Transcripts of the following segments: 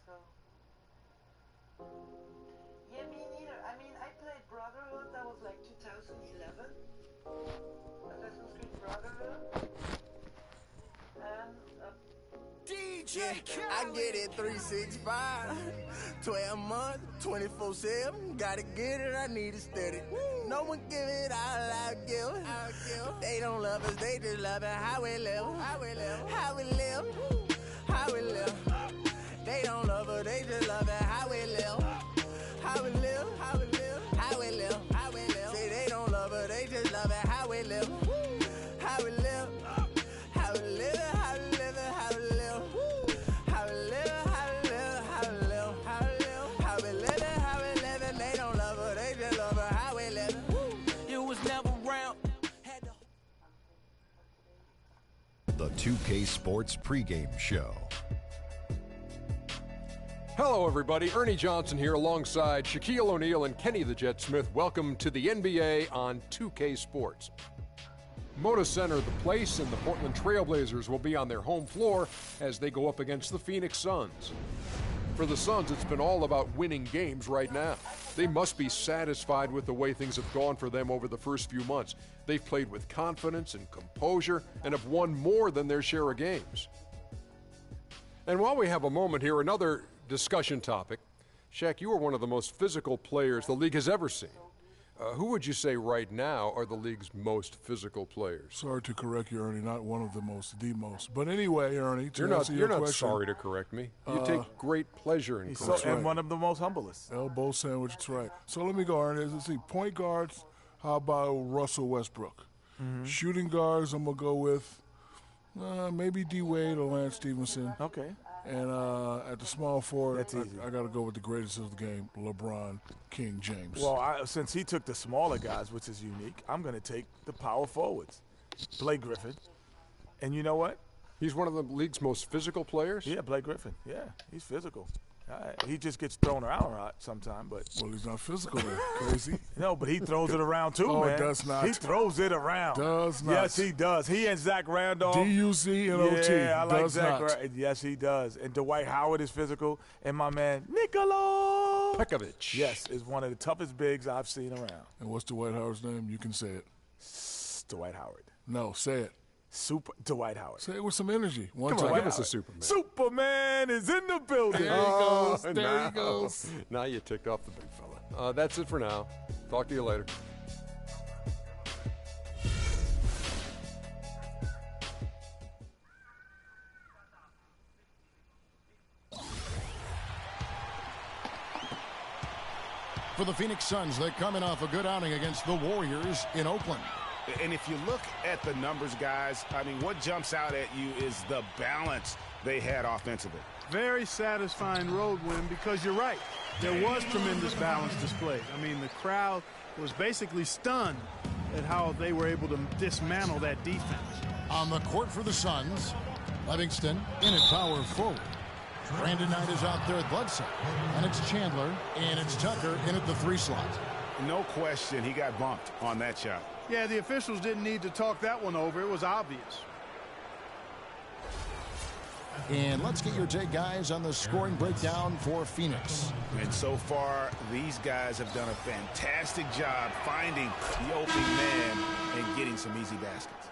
So. Yeah, me neither. I mean, I played Brotherhood, that was like 2011. Assassin's Creed Brotherhood. And DJ, I get it 365, 12 months, 24/7. Gotta get it, I need it steady. No one give it all I give. They don't love us, they just love it how we live. How we live. They don't love us, they just love it how we live. How we live. Say they don't love us, they just love it how we live. How we live. The 2K Sports pregame show. Hello, everybody. Ernie Johnson here alongside Shaquille O'Neal and Kenny the Jet Smith. Welcome to the NBA on 2K Sports. Moda Center, the place, and the Portland Trailblazers will be on their home floor as they go up against the Phoenix Suns. For the Suns, it's been all about winning games right now. They must be satisfied with the way things have gone for them over the first few months. They've played with confidence and composure and have won more than their share of games. And while we have a moment here, another discussion topic. Shaq, you are one of the most physical players the league has ever seen. Who would you say right now are the league's most physical players? Sorry to correct you, Ernie, not one of the most, the most. But anyway, Ernie, to you're answer your not question, sorry to correct me. You take great pleasure in correcting. And one of the most humblest. Elbow sandwich, that's right. So let me go, Ernie. Let's see, point guards, how about Russell Westbrook? Mm-hmm. Shooting guards, I'm going to go with maybe D. Wade or Lance Stevenson. Okay. And at the small forward, That's easy. I got to go with the greatest of the game, LeBron King James. Well, since he took the smaller guys, which is unique, I'm going to take the power forwards, Blake Griffin. And you know what? He's one of the league's most physical players? Yeah, Blake Griffin. Yeah, he's physical. He just gets thrown around a lot sometimes, but well, he's not physical, then. Crazy. No, but he throws it around too, man. Oh, does not. He throws it around. Does not. Yes, he does. He and Zach Randolph. D-U-Z-N-O-T. Yeah, I like does Zach. not. Yes, he does. And Dwight Howard is physical, and my man Nikola Pekovic. Yes, is one of the toughest bigs I've seen around. And what's Dwight Howard's name? You can say it. Dwight Howard. No, say it. Super Dwight Howard. Say it with some energy. Come on, give us a Superman. Superman is in the building. There he goes. There he goes. Now you ticked off the big fella. That's it for now. Talk to you later. For the Phoenix Suns, they're coming off a good outing against the Warriors in Oakland. And if you look at the numbers, guys, I mean, what jumps out at you is the balance they had offensively. Very satisfying road win because you're right. There was tremendous balance displayed. I mean, the crowd was basically stunned at how they were able to dismantle that defense. On the court for the Suns, Livingston in at power forward. Brandon Knight is out there at Bledsoe. And it's Chandler, and it's Tucker in at the 3 slot. No question he got bumped on that shot. Yeah, the officials didn't need to talk that one over. It was obvious. And let's get your take, guys, on the scoring breakdown for Phoenix. And so far, these guys have done a fantastic job finding the opening man and getting some easy baskets.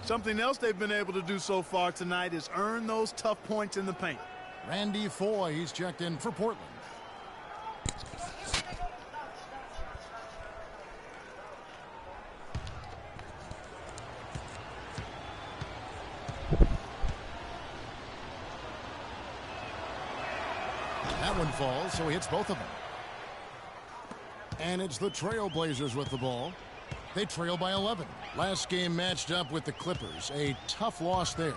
Something else they've been able to do so far tonight is earn those tough points in the paint. Randy Foye, he's checked in for Portland. That one falls, so he hits both of them. And it's the Trailblazers with the ball. They trail by 11. Last game matched up with the Clippers. A tough loss there.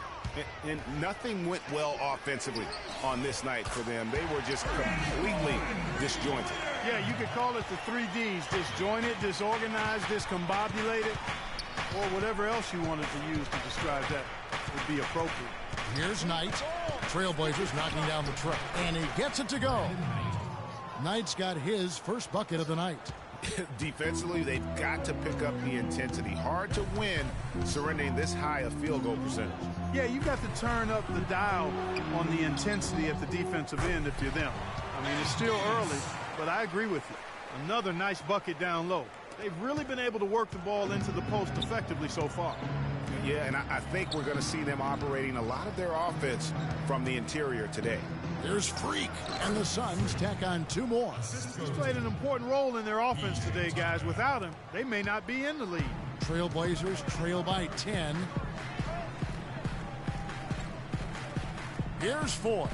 And nothing went well offensively on this night for them. They were just completely disjointed. Yeah, you could call it the 3 Ds. Disjointed, disorganized, discombobulated, or whatever else you wanted to use to describe that would be appropriate. Here's Knight. Trailblazers knocking down the tray. And he gets it to go. Knight's got his first bucket of the night. Defensively, they've got to pick up the intensity. Hard to win surrendering this high a field goal percentage. Yeah, you've got to turn up the dial on the intensity at the defensive end if you're them. I mean, it's still early, but I agree with you. Another nice bucket down low. They've really been able to work the ball into the post effectively so far. Yeah, and I think we're going to see them operating a lot of their offense from the interior today. Here's Freak, and the Suns tack on 2 more. He's played an important role in their offense today, guys. Without him, they may not be in the lead. Trailblazers trail by 10. Here's Foy.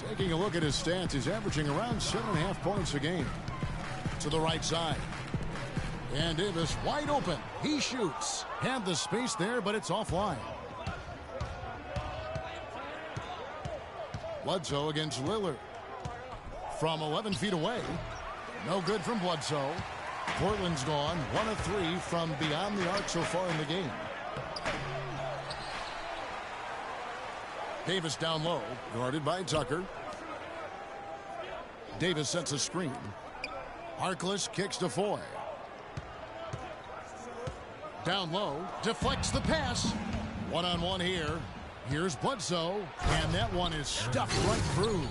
Taking a look at his stats, he's averaging around 7.5 points a game. To the right side. And Davis wide open. He shoots. Had the space there, but it's offline. Bledsoe against Lillard. From 11 feet away. No good from Bledsoe. Portland's gone 1 of 3 from beyond the arc so far in the game. Davis down low, guarded by Tucker. Davis sets a screen. Harkless kicks to Foy. Down low, deflects the pass. One-on-one here. Here's Bledsoe, and that one is stuffed right through.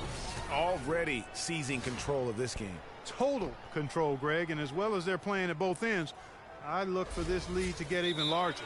Already seizing control of this game. Total control, Greg, and as well as they're playing at both ends, I look for this lead to get even larger.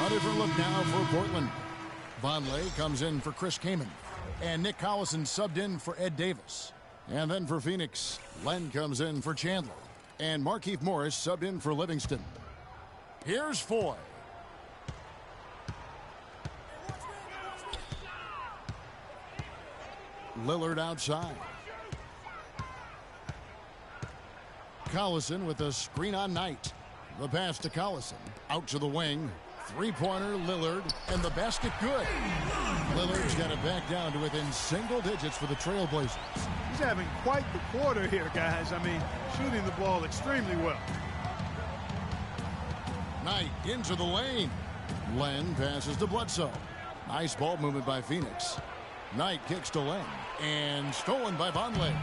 A different look now for Portland. Vonleh comes in for Chris Kaman. And Nick Collison subbed in for Ed Davis. And then for Phoenix, Len comes in for Chandler. And Markieff Morris subbed in for Livingston. Here's Foy. Lillard outside. Collison with a screen on Knight. The pass to Collison. Out to the wing. Three-pointer, Lillard, and the basket good. Lillard's got it back down to within single digits for the Trailblazers. He's having quite the quarter here, guys. I mean, shooting the ball extremely well. Knight into the lane. Len passes to Bledsoe. Nice ball movement by Phoenix. Knight kicks to Len, and stolen by Vonleh.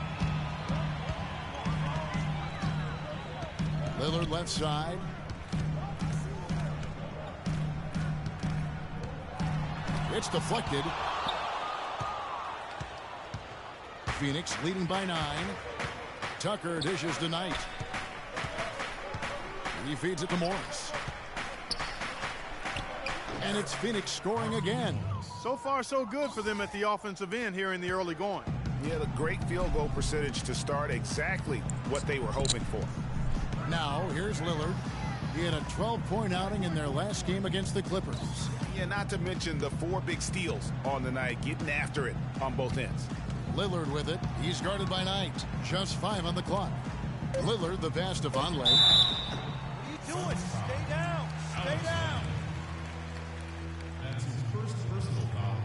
Lillard left side. It's deflected. Phoenix leading by 9. Tucker dishes to Knight. He feeds it to Morris. And it's Phoenix scoring again. So far, so good for them at the offensive end here in the early going. Yeah, the great field goal percentage to start, exactly what they were hoping for. Now, here's Lillard. He had a 12-point outing in their last game against the Clippers. Yeah, not to mention the 4 big steals on the night, getting after it on both ends. Lillard with it. He's guarded by Knight. Just 5 on the clock. Lillard, the pass to Vonleh. What are you doing? Stay down. Stay down. That's his first personal foul.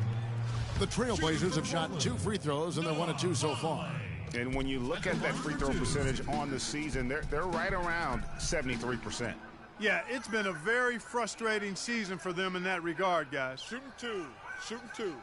The Trailblazers have shot 2 free throws, and they're 1 of 2 so far. And when you look at that free throw percentage on the season, they're right around 73%. Yeah, it's been a very frustrating season for them in that regard, guys. Shooting 2. Shooting 2.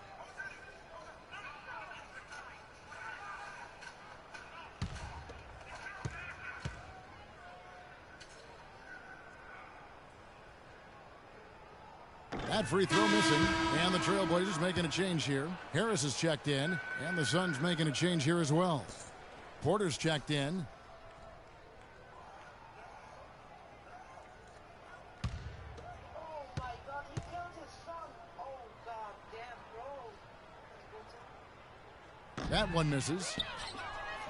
That free throw missing, and the Trailblazers making a change here. Harris is checked in, and the Suns making a change here as well. Porter's checked in. That one misses.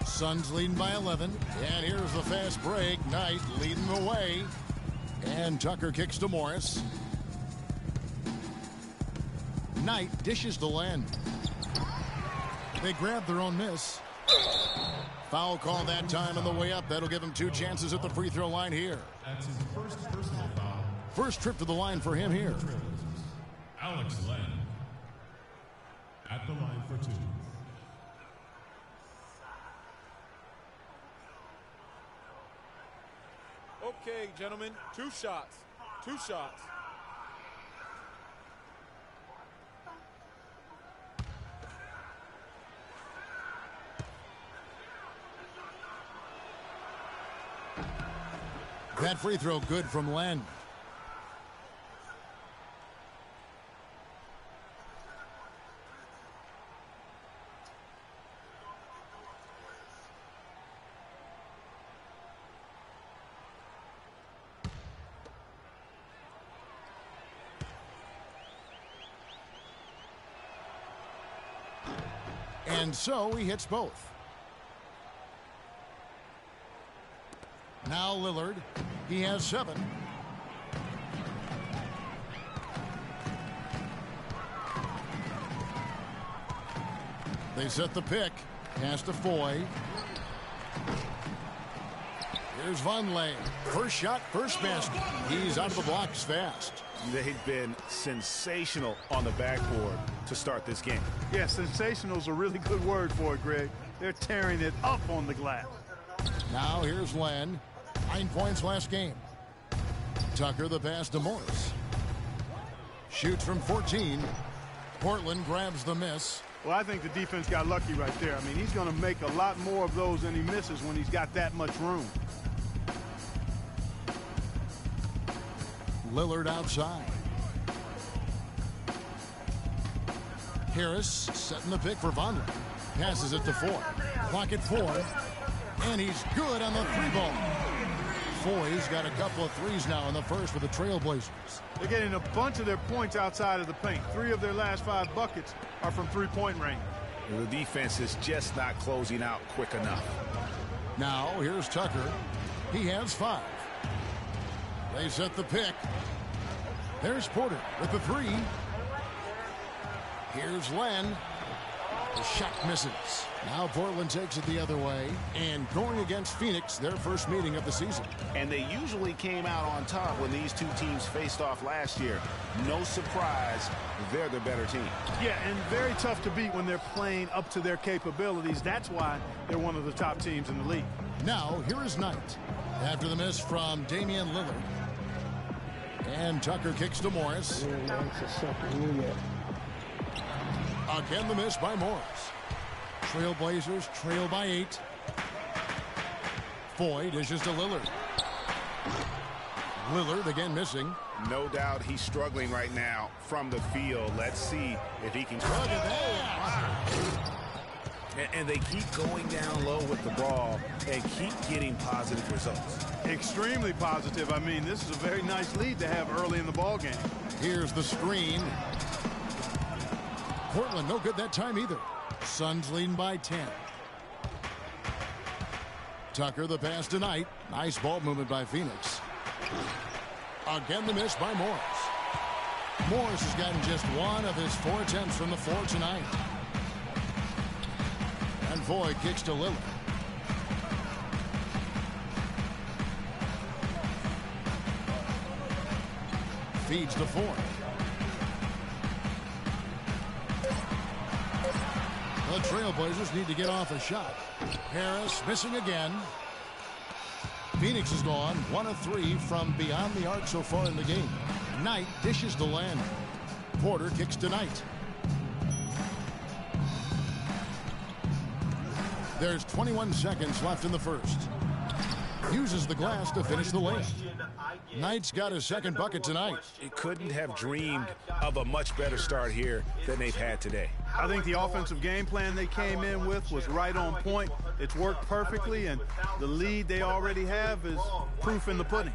Suns leading by 11. And here's the fast break. Knight leading the way. And Tucker kicks to Morris. Knight dishes to Len. They grab their own miss. Foul call that time on the way up. That'll give him 2 chances at the free throw line here. That's his first personal foul. First trip to the line for him here. Alex Len at the line for 2. Okay, gentlemen, 2 shots. 2 shots. That free throw good from Len. And so he hits both. Now Lillard. He has 7. They set the pick. Pass to Foy. Here's Vonleh. First shot, first basket. He's out of the blocks fast. They've been sensational on the backboard to start this game. Yeah, sensational is a really good word for it, Greg. They're tearing it up on the glass. Now here's Len. 9 points last game. Tucker the pass to Morris. Shoots from 14. Portland grabs the miss. Well, I think the defense got lucky right there. I mean, he's going to make a lot more of those than he misses when he's got that much room. Lillard outside. Harris setting the pick for Vonleh. Passes it to Foy. Clock at 4. And he's good on the 3-ball. Foy's got a couple of threes now in the first with the Trailblazers. They're getting a bunch of their points outside of the paint. 3 of their last 5 buckets are from 3-point range. The defense is just not closing out quick enough. Now here's Tucker. He has 5. They set the pick. There's Porter with the 3. Here's Len. The shot misses. Now Portland takes it the other way and going against Phoenix, their first meeting of the season. And they usually came out on top when these 2 teams faced off last year. No surprise, they're the better team. Yeah, and very tough to beat when they're playing up to their capabilities. That's why they're one of the top teams in the league. Now here is Knight. After the miss from Damian Lillard. And Tucker kicks to Morris. Again the miss by Morris. Trailblazers trail by 8. Foy dishes to Lillard. Lillard again missing. No doubt he's struggling right now from the field. Let's see if he can. Look at that. And they keep going down low with the ball and keep getting positive results. Extremely positive. I mean, this is a very nice lead to have early in the ball game. Here's the screen. Portland no good that time either. Suns leading by 10. Tucker the pass to Knight. Nice ball movement by Phoenix. Again the miss by Morris. Morris has gotten just 1 of his 4 attempts from the floor tonight. And Foy kicks to Lillard. Feeds to Foy. The Trailblazers need to get off a shot. Harris missing again. Phoenix has gone 1 of 3 from beyond the arc so far in the game. Knight dishes to Len. Porter kicks to Knight. There's 21 seconds left in the first. Uses the glass to finish the lane. Knight's got his second bucket tonight. He couldn't have dreamed of a much better start here than they've had today. I think the offensive game plan they came in with was right on point. It's worked perfectly, and the lead they already have is proof in the pudding.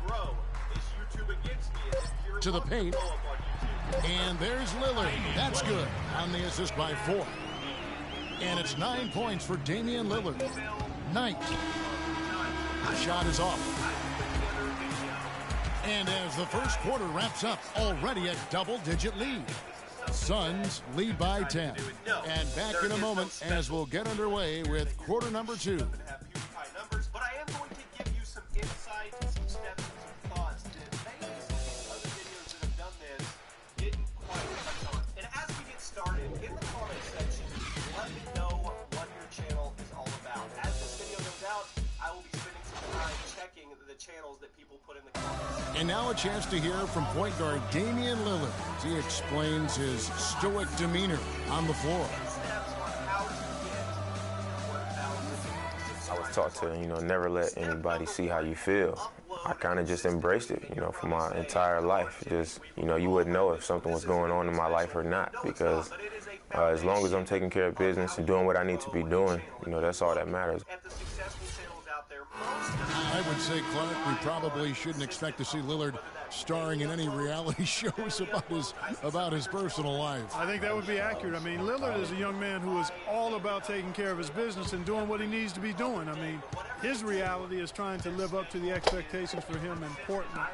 To the paint. And there's Lillard. That's good on the assist by Foy. And it's 9 points for Damian Lillard. Knight. The shot is off. And as the first quarter wraps up, already a double-digit lead. Suns lead by 10. And back in a moment as we'll get underway with quarter number 2. But I am going to give you some insight, some steps, and some thoughts that maybe some of these other videos that have done this didn't quite touch on. And as we get started, in the comment section, let me know what your channel is all about. As this video goes out, I will be spending some time checking the channels that people put in the comments. And now a chance to hear from point guard Damian Lillard as he explains his stoic demeanor on the floor. I was taught to, never let anybody see how you feel. I kind of just embraced it, for my entire life. Just, you wouldn't know if something was going on in my life or not, because as long as I'm taking care of business and doing what I need to be doing, that's all that matters. I would say, Clark, we probably shouldn't expect to see Lillard starring in any reality shows about his personal life. I think that would be accurate. I mean, Lillard is a young man who is all about taking care of his business and doing what he needs to be doing. I mean, his reality is trying to live up to the expectations for him in Portland.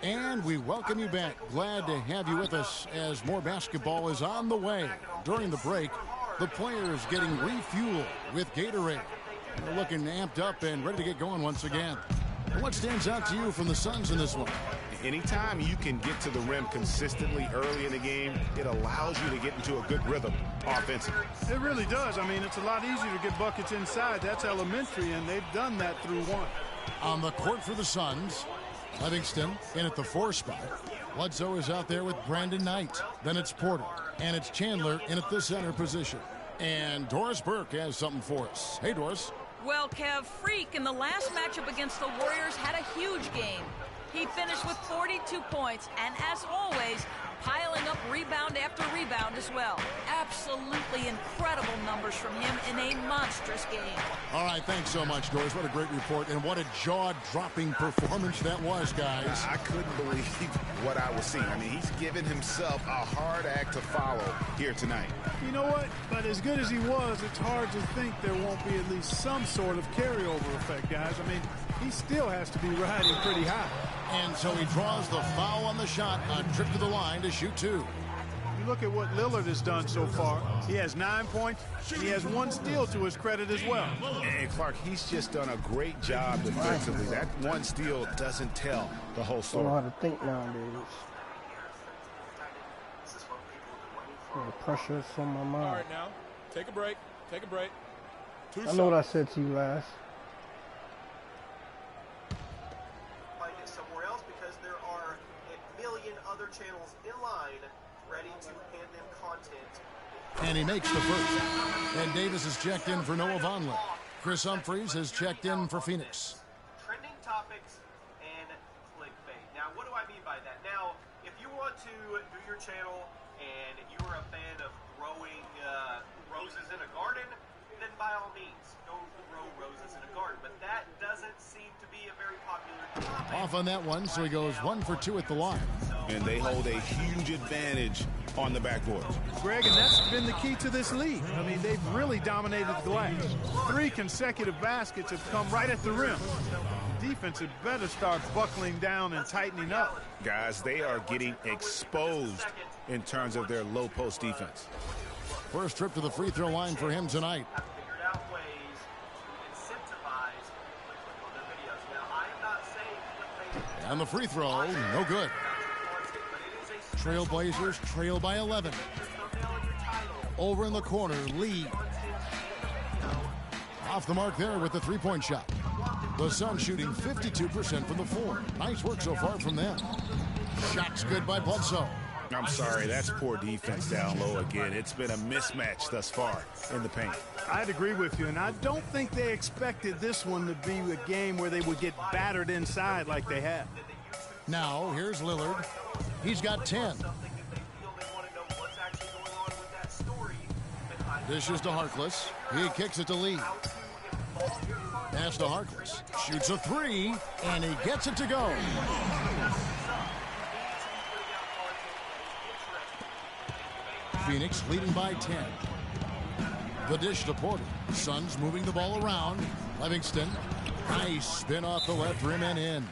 And we welcome you back. Glad to have you with us as more basketball is on the way. During the break, the players getting refueled with Gatorade. They're looking amped up and ready to get going once again. What stands out to you from the Suns in this one? Anytime you can get to the rim consistently early in the game, it allows you to get into a good rhythm offensively. It really does. I mean, it's a lot easier to get buckets inside. That's elementary, and they've done that through one. On the court for the Suns, Livingston in at the 4 spot. Bledsoe is out there with Brandon Knight. Then it's Porter. And it's Chandler in at the center position. And Doris Burke has something for us. Hey, Doris. Well, Kev, Freak in the last matchup against the Warriors had a huge game. He finished with 42 points, and as always, piling up rebound after rebound as well. Absolutely incredible numbers from him in a monstrous game. All right, thanks so much, Doris. What a great report, and what a jaw-dropping performance that was, guys. I couldn't believe what I was seeing. I mean, he's given himself a hard act to follow here tonight. You know what? But as good as he was, it's hard to think there won't be at least some sort of carryover effect, guys. I mean, he still has to be riding pretty high. And so he draws the foul on the shot, a trip to the line to shoot 2. You look at what Lillard has done so far. He has 9 points. He has 1 steal to his credit as well. And Clark, he's just done a great job defensively. That 1 steal doesn't tell the whole story. I don't know how to think nowadays. The pressure is on my mind. All right, now, take a break. Take a break. I know what I said to you last. Channels in line, ready to hand them content. And he makes the first. And Davis has checked in for Noah Vonleh. Chris Humphries has checked in for Phoenix. Trending topics and clickbait. Now, what do I mean by that? Now, if you want to do your channel and you are a fan of growing roses in a garden, then by all means, go grow roses in a garden. But that doesn't seem to be a very popular topic. Off on that one, so he goes 1 for 2 at the line. And they hold a huge advantage on the backboard. Greg, and that's been the key to this league. I mean, they've really dominated the glass. 3 consecutive baskets have come right at the rim. The defense had better start buckling down and tightening up. Guys, they are getting exposed in terms of their low post defense. First trip to the free throw line for him tonight. And the free throw, no good. Trailblazers trail by 11. Over in the corner, Lee. Off the mark there with the three-point shot. The Suns shooting 52% from the floor. Nice work so far from them. Shot's good by Bledsoe. I'm sorry, that's poor defense down low again. It's been a mismatch thus far in the paint. I'd agree with you, and I don't think they expected this one to be a game where they would get battered inside like they have. Now, here's Lillard. He's got 10. Dishes to Harkless. He kicks it to Lee. Pass to Harkless. Shoots a 3, and he gets it to go. Phoenix leading by 10. The dish to Porter. Suns moving the ball around. Livingston. Nice spin off the left rim and in.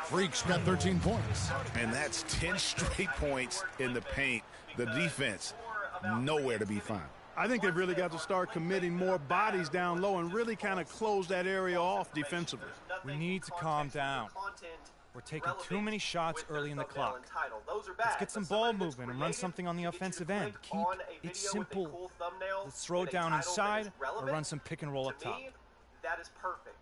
Freak's got 13 points. And that's 10 straight points in the paint. The defense, nowhere to be found. I think they've really got to start committing more bodies down low and really kind of close that area off defensively. We need to calm down. We're taking too many shots early in the clock. Let's get some ball movement and run something on the offensive end. Keep it simple. Let's throw it down inside or run some pick and roll up top. That is perfect.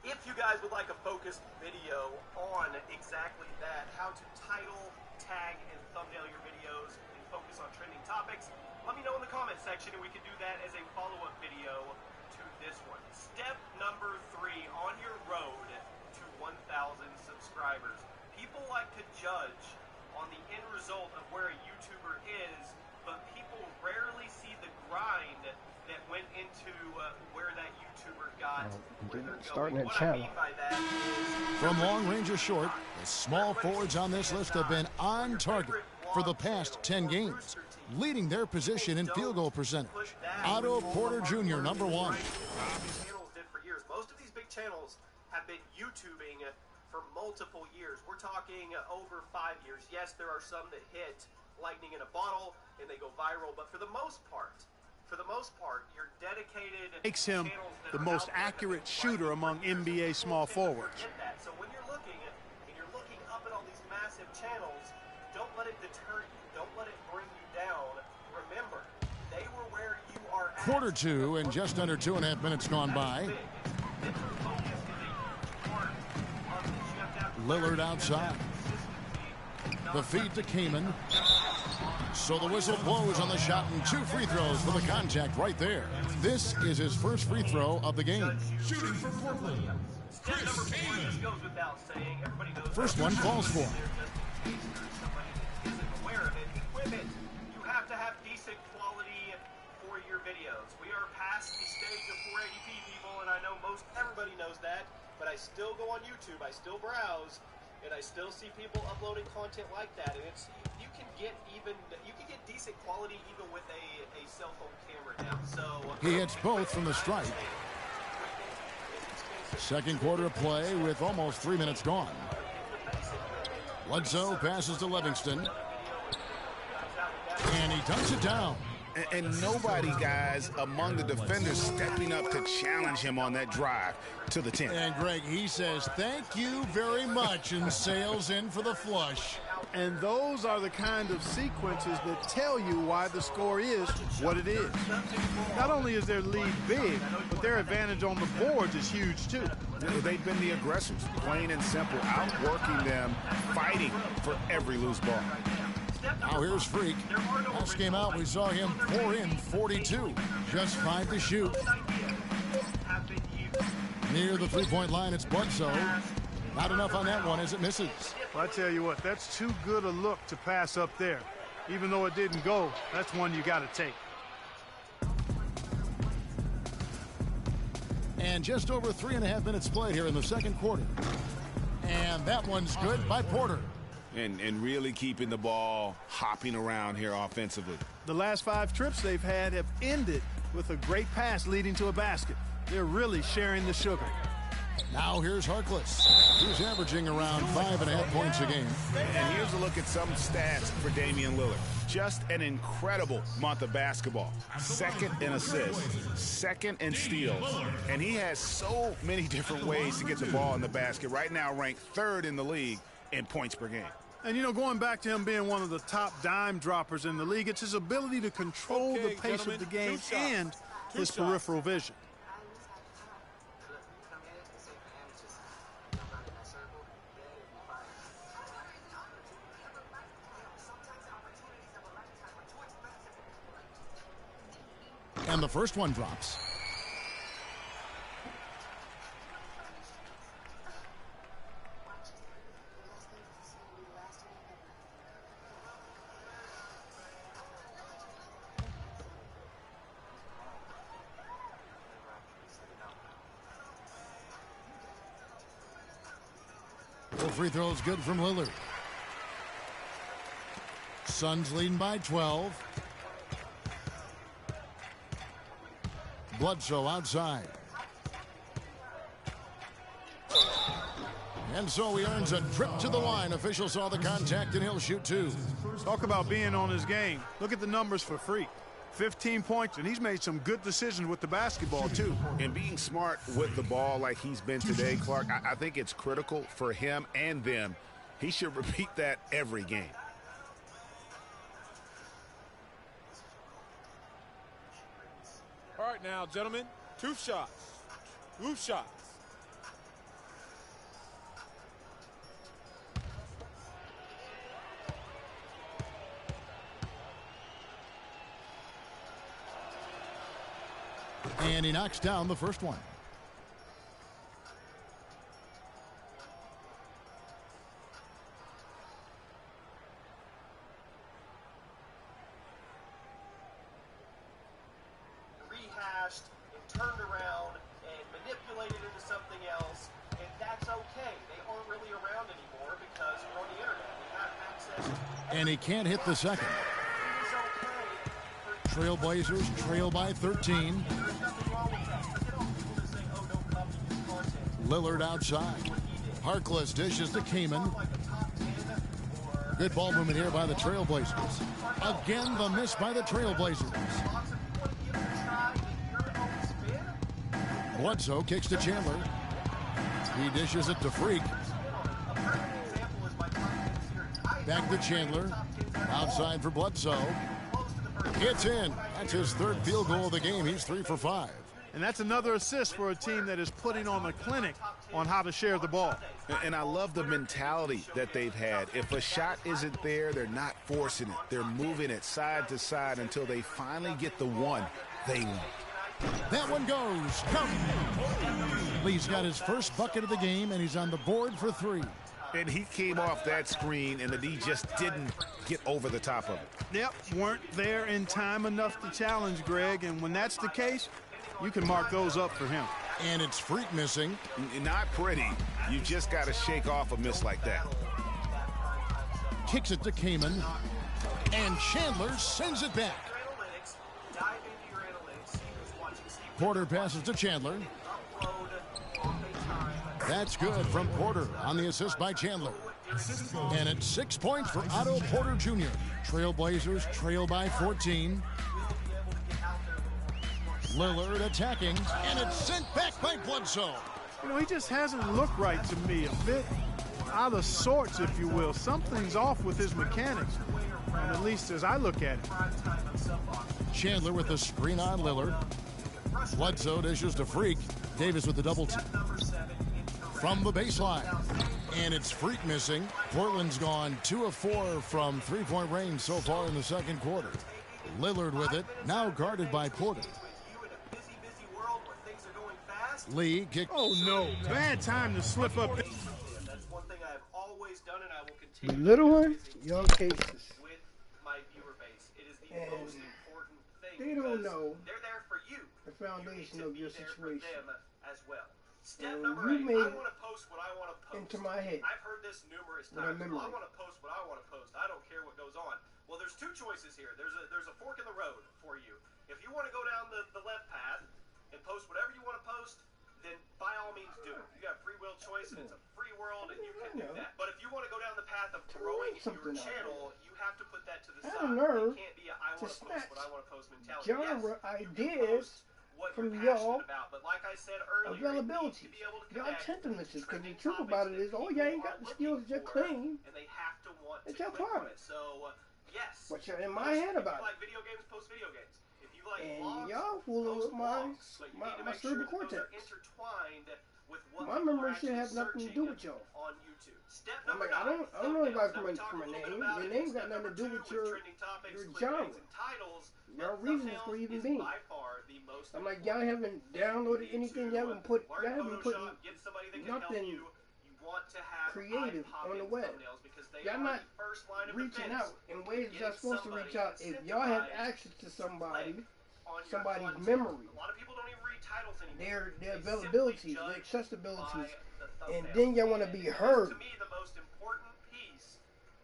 If you guys would like a focused video on exactly that, how to title, tag, and thumbnail your videos and focus on trending topics, let me know in the comment section and we can do that as a follow-up video to this one. Step number 3 on your road to 1,000 subscribers. People like to judge on the end result of where a YouTuber is, but people rarely see the grind that went into where that YouTuber got. Starting at channel. From long range or short, the small forwards on this list have been on target for the past 10 games, leading their position in field goal percentage. Otto Porter Jr., number 1. Most of these big channels have been YouTubing for multiple years. We're talking over 5 years. Yes, there are some that hit lightning in a bottle and they go viral, but for the most part, you're dedicated. Makes him the most accurate shooter among NBA small forwards. So when you're looking up at all these massive channels, don't let it deter you. Don't let it bring you down. Remember, they were where you are at. Quarter 2 and just under 2.5 minutes gone by. Lillard outside. The feed to Kaman. So the whistle blows on the shot and 2 free throws for the contact right there. This is his first free throw of the game. Shooting for Portland, Chris Kaman. First one falls for him. You have to have decent quality for your videos. We are past the stage of 480p, people, and I know everybody knows that, but I still go on YouTube, I still browse, and I still see people uploading content like that, and you can get decent quality even with a cell phone camera now. So He hits both from the strike. Second quarter of play with almost 3 minutes gone. Bledsoe passes to Livingston. And he dunks it down. And nobody, guys, among the defenders stepping up to challenge him on that drive to the 10. And Greg, he says, thank you very much, and sails in for the flush. And those are the kind of sequences that tell you why the score is what it is. Not only is their lead big, but their advantage on the boards is huge too. They've been the aggressors, plain and simple, outworking them, fighting for every loose ball. Now here's Freak. Last game out, we saw him pour in 42. Just 5 to shoot. Near the three-point line, it's Bledsoe. Not enough on that one as it misses. Well, I tell you what, that's too good a look to pass up there. Even though it didn't go, that's one you got to take. And just over 3.5 minutes played here in the second quarter. And that one's good by Porter. And really keeping the ball hopping around here offensively. The last 5 trips they've had have ended with a great pass leading to a basket. They're really sharing the sugar. Now here's Harkless, who's averaging around 5.5 points a game. And here's a look at some stats for Damian Lillard. Just an incredible month of basketball. Second in assists, second in steals. And he has so many different ways to get the ball in the basket. Right now ranked 3rd in the league in points per game. And, you know, going back to him being one of the top dime droppers in the league, it's his ability to control the pace of the game and his peripheral vision. And the first one drops. Full free throw is good from Lillard. Suns leading by 12. Bledsoe outside. And so he earns a trip to the line. Officials saw the contact, and he'll shoot 2. Talk about being on his game. Look at the numbers for Freak. 15 points, and he's made some good decisions with the basketball, too. And being smart with the ball like he's been today, Clark, I think it's critical for him and them. He should repeat that every game. All right now, gentlemen, 2 shots. 2 shots. And he knocks down the first one. Rehashed and turned around and manipulated into something else, and that's okay. They aren't really around anymore because we're on the internet. We have access to. And he can't hit the second. Trailblazers trail by 13. Lillard outside. Harkless dishes to Kaman. Good ball movement here by the Trailblazers. Again, the miss by the Trailblazers. Bledsoe kicks to Chandler. He dishes it to Freak. Back to Chandler. Outside for Bledsoe. It's in. That's his 3rd field goal of the game. He's 3 for 5. And that's another assist for a team that is putting on a clinic on how to share the ball. And I love the mentality that they've had. If a shot isn't there, they're not forcing it. They're moving it side to side until they finally get the one they want. That one goes. Come. Lee's got his first bucket of the game, and he's on the board for 3. And he came off that screen, and the D just didn't get over the top of it. Yep, weren't there in time enough to challenge Greg, and when that's the case, you can mark those up for him. And it's Freak missing. Not pretty. You just got to shake off a miss like that. Kicks it to Kaman. And Chandler sends it back. Porter passes to Chandler. That's good from Porter on the assist by Chandler. And it's 6 points for Otto Porter Jr. Trailblazers trail by 14. Lillard attacking, and it's sent back by Bledsoe. You know, he just hasn't looked right to me. A bit out of sorts, if you will. Something's off with his mechanics, at least as I look at it. Chandler with the screen on Lillard. Bledsoe dishes to Freak. Davis with the double team. From the baseline. And it's Freak missing. Portland's gone 2 of 4 from three-point range so far in the second quarter. Lillard with it, now guarded by Porter. Lee kick. Oh no, bad time to slip up. That's one thing I've always done, and I will continue. Little one, young cases. With my viewer base, it is the And most important thing. they don't know they're there for you. the foundation of your situation. Them as well. Step And number 8, you made I want to post what I want to post. into my head. I've heard this numerous With a times. Well, I memory. want to post what I want to post. I don't care what goes on. Well, there's 2 choices here. There's a fork in the road for you. If you want to go down the left path and post whatever you want to post, then by all means do it. You got free will choice, and it's a free world, and you can do that. But if you want to go down the path of growing your channel, you have to put that to the side. nerve It can't be a I want to post what I want to post mentality. Genre Yes, ideas what from you're y'all passionate about, but like I said earlier, availability. Y'all tendencies, because the truth about it is, oh, y'all ain't got the skills to claim. and they have to want It's to your click on part. it. So, yes. But you're in my head about If you like video games, post video games. If you like And blogs, y'all fooling with my but you need to make cerebral sure that those are cortex. intertwined with what My people memory are should have actually nothing to searching do with y'all. on YouTube. Step I'm number like, I 9, don't know anybody thumbnails. from a Now, we talked name. little bit about Your it. name's got Step nothing to number do 2 with your trending topics, clickbaits, genre. and titles. Your reasons for Thumbnails even is being. by far the most I'm like, y'all haven't downloaded anything. Y'all haven't put Photoshop, get somebody that can help nothing you. You want to have creative on the eye-popping web. thumbnails because they Y'all are not the first line of reaching defense. out in ways that y'all supposed to reach out. If y'all have access to somebody's content. memory, A lot of people don't even read titles anymore. their They availabilities, simply their judge accessibilities, by the and thumbnail. then y'all want to be heard. To me, the most important piece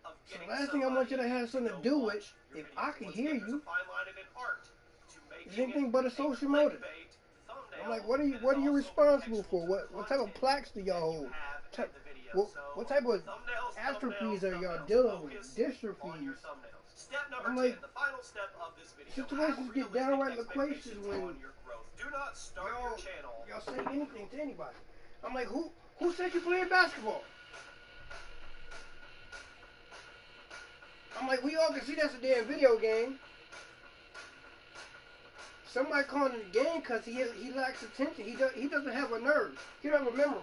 of So the getting last thing I want you to somebody have something to go do watch with, your if video. I can Once hear again, there's you, a fine line in an art to is making anything it but a a social motive. clickbait I'm like, what are you responsible for? What type of plaques do y'all hold? What type of atrophies are y'all dealing with? Dystrophies. Step number I'm 10, like, the final step of this video. situations get downright loquacious when Do not start your channel. y'all say anything to anybody. I'm like, who said you playing basketball? I'm like, we all can see that's a damn video game. Somebody calling it a game because he lacks attention. He doesn't have a nerve. He don't have a memory.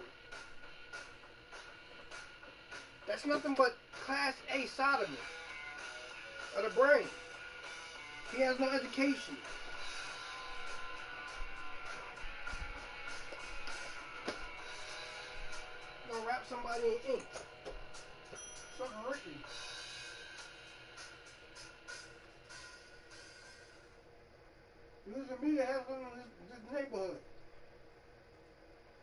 That's nothing but class A sodomy of the brain. He has no education. Gonna wrap somebody in ink. Something written. Using me to have something in this neighborhood.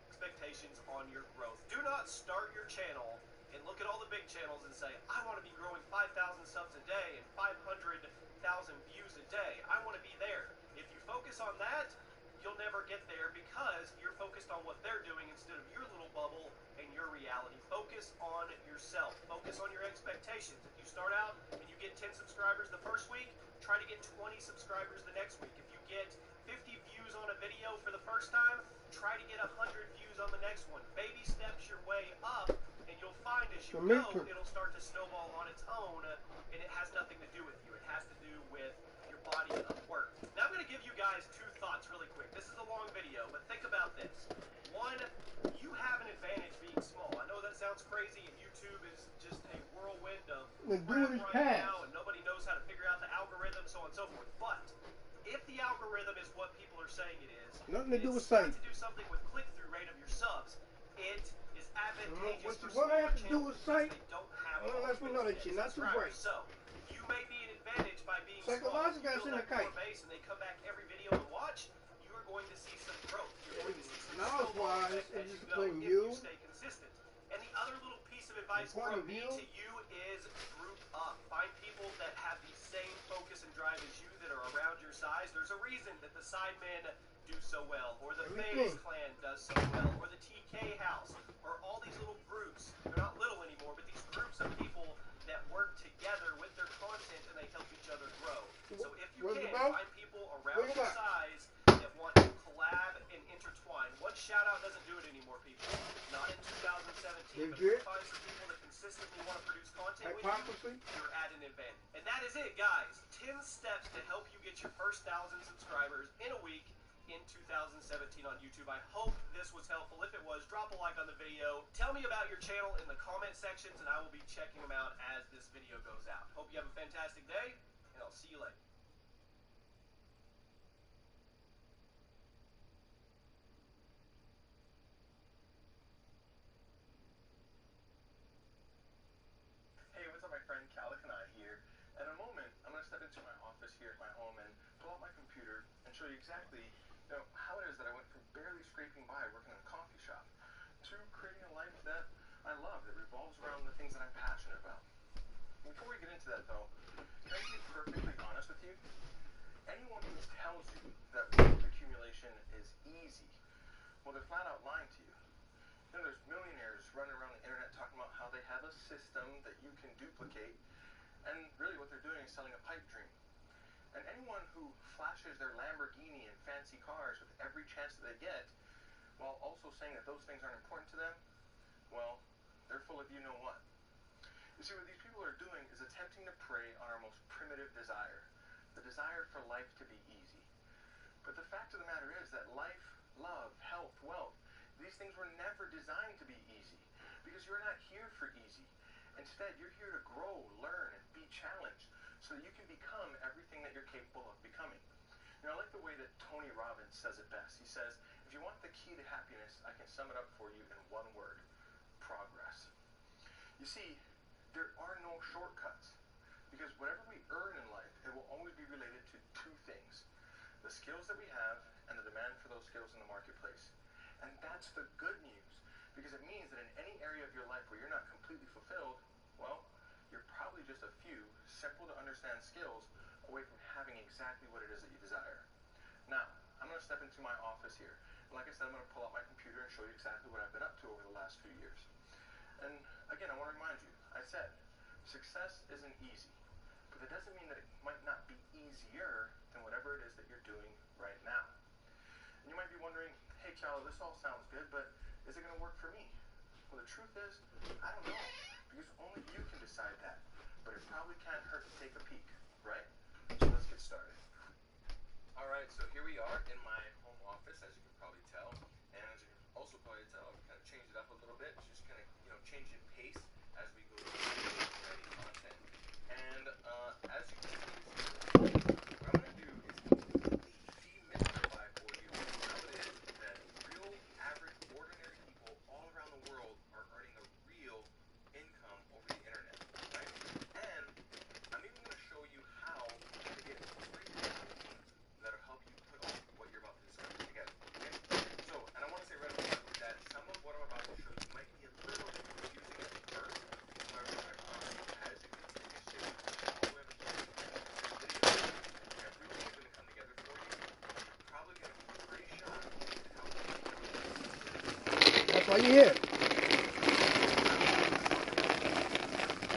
Expectations on your growth. Do not start your channel and look at all the big channels and say, I want to be growing 5,000 subs a day and 500,000 views a day. I want to be there. If you focus on that, you'll never get there because you're focused on what they're doing instead of your little bubble and your reality. Focus on yourself. Focus on your expectations. If you start out and you get 10 subscribers the first week, try to get 20 subscribers the next week. If you get 50 views on a video for the first time, try to get 100 views on the next one. Baby steps your way up, and you'll find as you go, it'll start to snowball on its own, and it has nothing to do with you. It has to do with your body of work. Now I'm going to give you guys two thoughts really quick. This is a long video, but think about this. One, you have an advantage being small. I know that sounds crazy, and YouTube is just a whirlwind of crap right now, and nobody knows how to figure out the algorithm, so on and so forth. But if the algorithm is what people are saying it is, nothing to do with sight. sight. To do something with click-through rate of your subs. It is advantageous for what I have to do channels with sight? they don't have Let me know that you're not too bright. So you may be an advantage by being psychologically, I small. send a kite. Base and they come back every video and watch. You are going to see some growth. You're going to see some knowledge-wise, as it's you just go between if you. you stay consistent. And the other little piece of advice from me to you is group up. Find people that have the same focus and drive as you that are around your size. There's a reason that the Sidemen do so well, or the FaZe Clan does so well, or the TK House, or all these little groups. They're not little anymore, but these groups of people that work together with their content and they help each other grow. So if you can, find people around your size that want to collab and intertwine. One shout out doesn't do it anymore, people. Not in 2017, but if you find some people that consistently want to produce content with you, you're at an advantage. And that is it, guys. 10 steps to help you get your first 1,000 subscribers in a week in 2017 on YouTube. I hope this was helpful. If it was, drop a like on the video. Tell me about your channel in the comment sections, and I will be checking them out as this video goes out. Hope you have a fantastic day, and I'll see you later. Hey, what's up, my friend? Calic and I here. In a moment, I'm going to step into my office here at my home and pull out my computer and show you exactly how it is that I went from barely scraping by working in a coffee shop to creating a life that I love, that revolves around the things that I'm passionate about. Before we get into that, though, can I be perfectly honest with you? Anyone who tells you that wealth accumulation is easy, well, they're flat out lying to you. There's millionaires running around the internet talking about how they have a system that you can duplicate, and really what they're doing is selling a pipe dream. And anyone who flashes their Lamborghini and fancy cars with every chance that they get, while also saying that those things aren't important to them, well, they're full of you-know-what. You see, what these people are doing is attempting to prey on our most primitive desire, the desire for life to be easy. But the fact of the matter is that life, love, health, wealth, these things were never designed to be easy, because you're not here for easy. Instead, you're here to grow, learn, and be challenged, so that you can become everything that you're capable of becoming. I like the way that Tony Robbins says it best. He says, if you want the key to happiness, I can sum it up for you in one word: progress. You see, there are no shortcuts, because whatever we earn in life, it will always be related to two things: the skills that we have and the demand for those skills in the marketplace. And that's the good news, because it means that in any area of your life where you're not completely fulfilled, well, you're probably just a few simple to understand skills away from having exactly what it is that you desire. Now, I'm going to step into my office here. And like I said, I'm going to pull out my computer and show you exactly what I've been up to over the last few years. And again, I want to remind you, I said, success isn't easy, but that doesn't mean that it might not be easier than whatever it is that you're doing right now. And you might be wondering, hey, Cal, this all sounds good, but is it going to work for me? Well, the truth is, I don't know, because only you can decide that. But it probably can't hurt to take a peek, right? So let's get started. All right, so here we are in my home office, as you can probably tell. And as you can also probably tell, I've kind of changed it up a little bit, just kind of, changing pace as we go through the content. And as you can see, what I'm going to do is completely demystify for you how it is that real, average, ordinary people all around the world are earning a real income over the internet, right? And I'm even going to show you how to get free tools that'll help you put all what you're about to discover together, okay? So, and I want to say right up front that some of what I'm about to show you might be a little bit confusing at first. However, I promise you, as you continue to stay all the way up to the end of this video, everything's going to come together for you. You're probably going to get a great shot at how That's why you're here.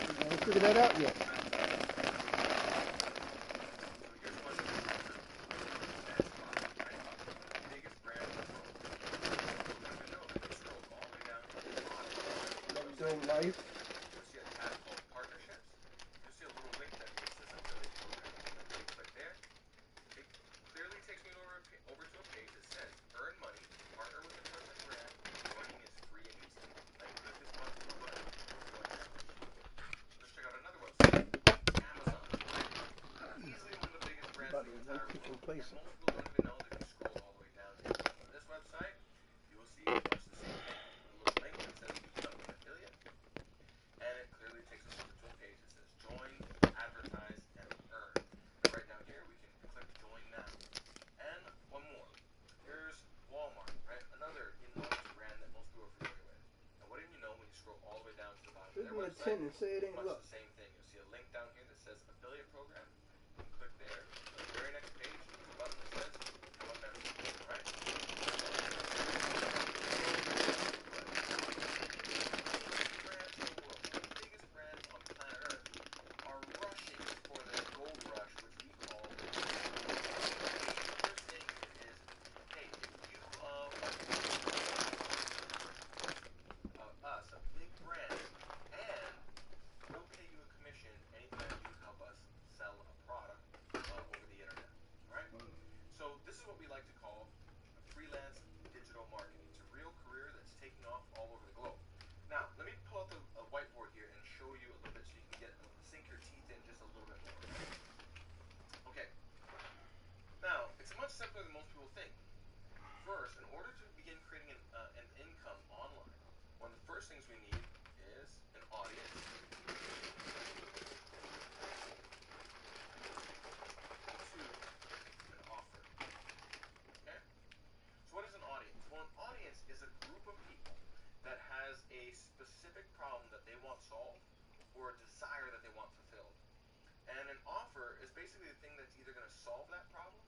I haven't figured that out yet. Doing life. You'll see a tab called Partnerships. You'll see a little link that says Affiliate Program. When you click there, it clearly takes me over to a page that says Earn Money, Partner with a Trusted Brand, Joining is free and easy. Now you click this button, join now. Let's check out another website, Amazon. Easily one of the biggest brands in the entire world. And most people don't even know that if you scroll all the way down here. On this website, you will see much the same thing. A little link that says Become an Affiliate. And it clearly takes us over to a page that says Join, Advertise, and Earn. And right down here, we can click Join Now. And one more. Here's Walmart, right? Another enormous brand that most people are familiar with. And what do you know when you scroll all the way down to the bottom of their website? And say it ain't Much look. the same thing. You'll see a link down here that says Affiliate Program. You can click there. On the very next page, there's a button that says Become a Member. Right? Biggest brands on planet Earth are rushing for their gold rush, which we call the what they're saying is, hey, if you want us, a big brand, and we'll pay you a commission anytime you help us sell a product over the internet. Alright? So this is what we like to call freelance digital marketing. It's a real career that's taking off all over the globe. Now, let me pull out the whiteboard here and show you a little bit so you can sink your teeth in just a little bit more. Okay. Now, it's much simpler than most people think. First, in order to begin creating an income online, one of the first things we need is an audience. An offer. Okay? So what is an audience? Well, an audience is a group of people that has a specific problem that they want solved or a desire that they want fulfilled. And an offer is basically the thing that's either going to solve that problem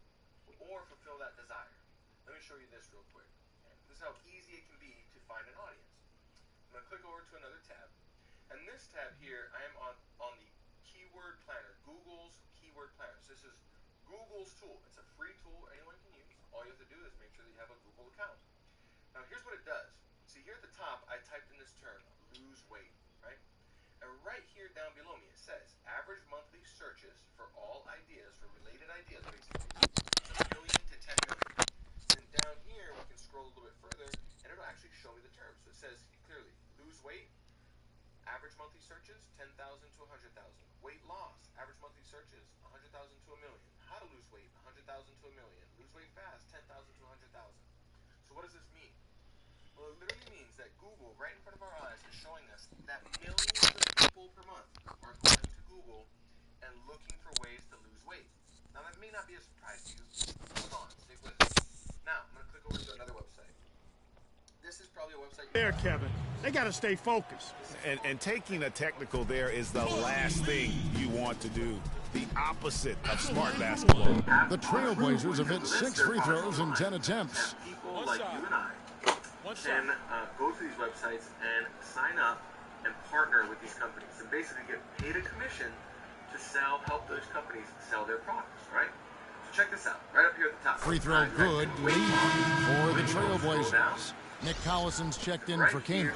or fulfill that desire. Let me show you this real quick. Okay? This is how easy it can be to find an audience. I'm going to click over to another tab. And this tab here, I am on the Keyword Planner, Google's Keyword Planner. So this is Google's tool. It's a free tool anyone can use. All you have to do is make sure that you have a Google account. Now here's what it does. See here at the top, I typed in this term, lose weight, right? And right here down below me, it says average monthly searches for all ideas, for related ideas, basically, is 1 million to 10 million. Then down here, we can scroll a little bit further, and it'll actually show me the terms. So it says clearly, lose weight, average monthly searches, 10,000 to 100,000. Weight loss, average monthly searches, 100,000 to a million. How to lose weight, 100,000 to a million. Lose weight fast, 10,000 to 100,000. So what does this mean? Well, it literally means that Google, right in front of our eyes, is showing us that millions of people per month are going to Google and looking for ways to lose weight. Now, that may not be a surprise to you. Hold on, stick with me. Now, I'm going to click over to another website. This is probably a website. There, Kevin. They got to stay focused. And taking a technical there is the last thing you want to do. The opposite of smart basketball. The Trailblazers have hit 6 free throws in 10 attempts. like you and I can go to these websites and sign up and partner with these companies and basically get paid a commission to help those companies sell their products, right? So check this out, right up here at the top. Free throw good, lead for the Trailblazers. Nick Collison's checked in for Kamen.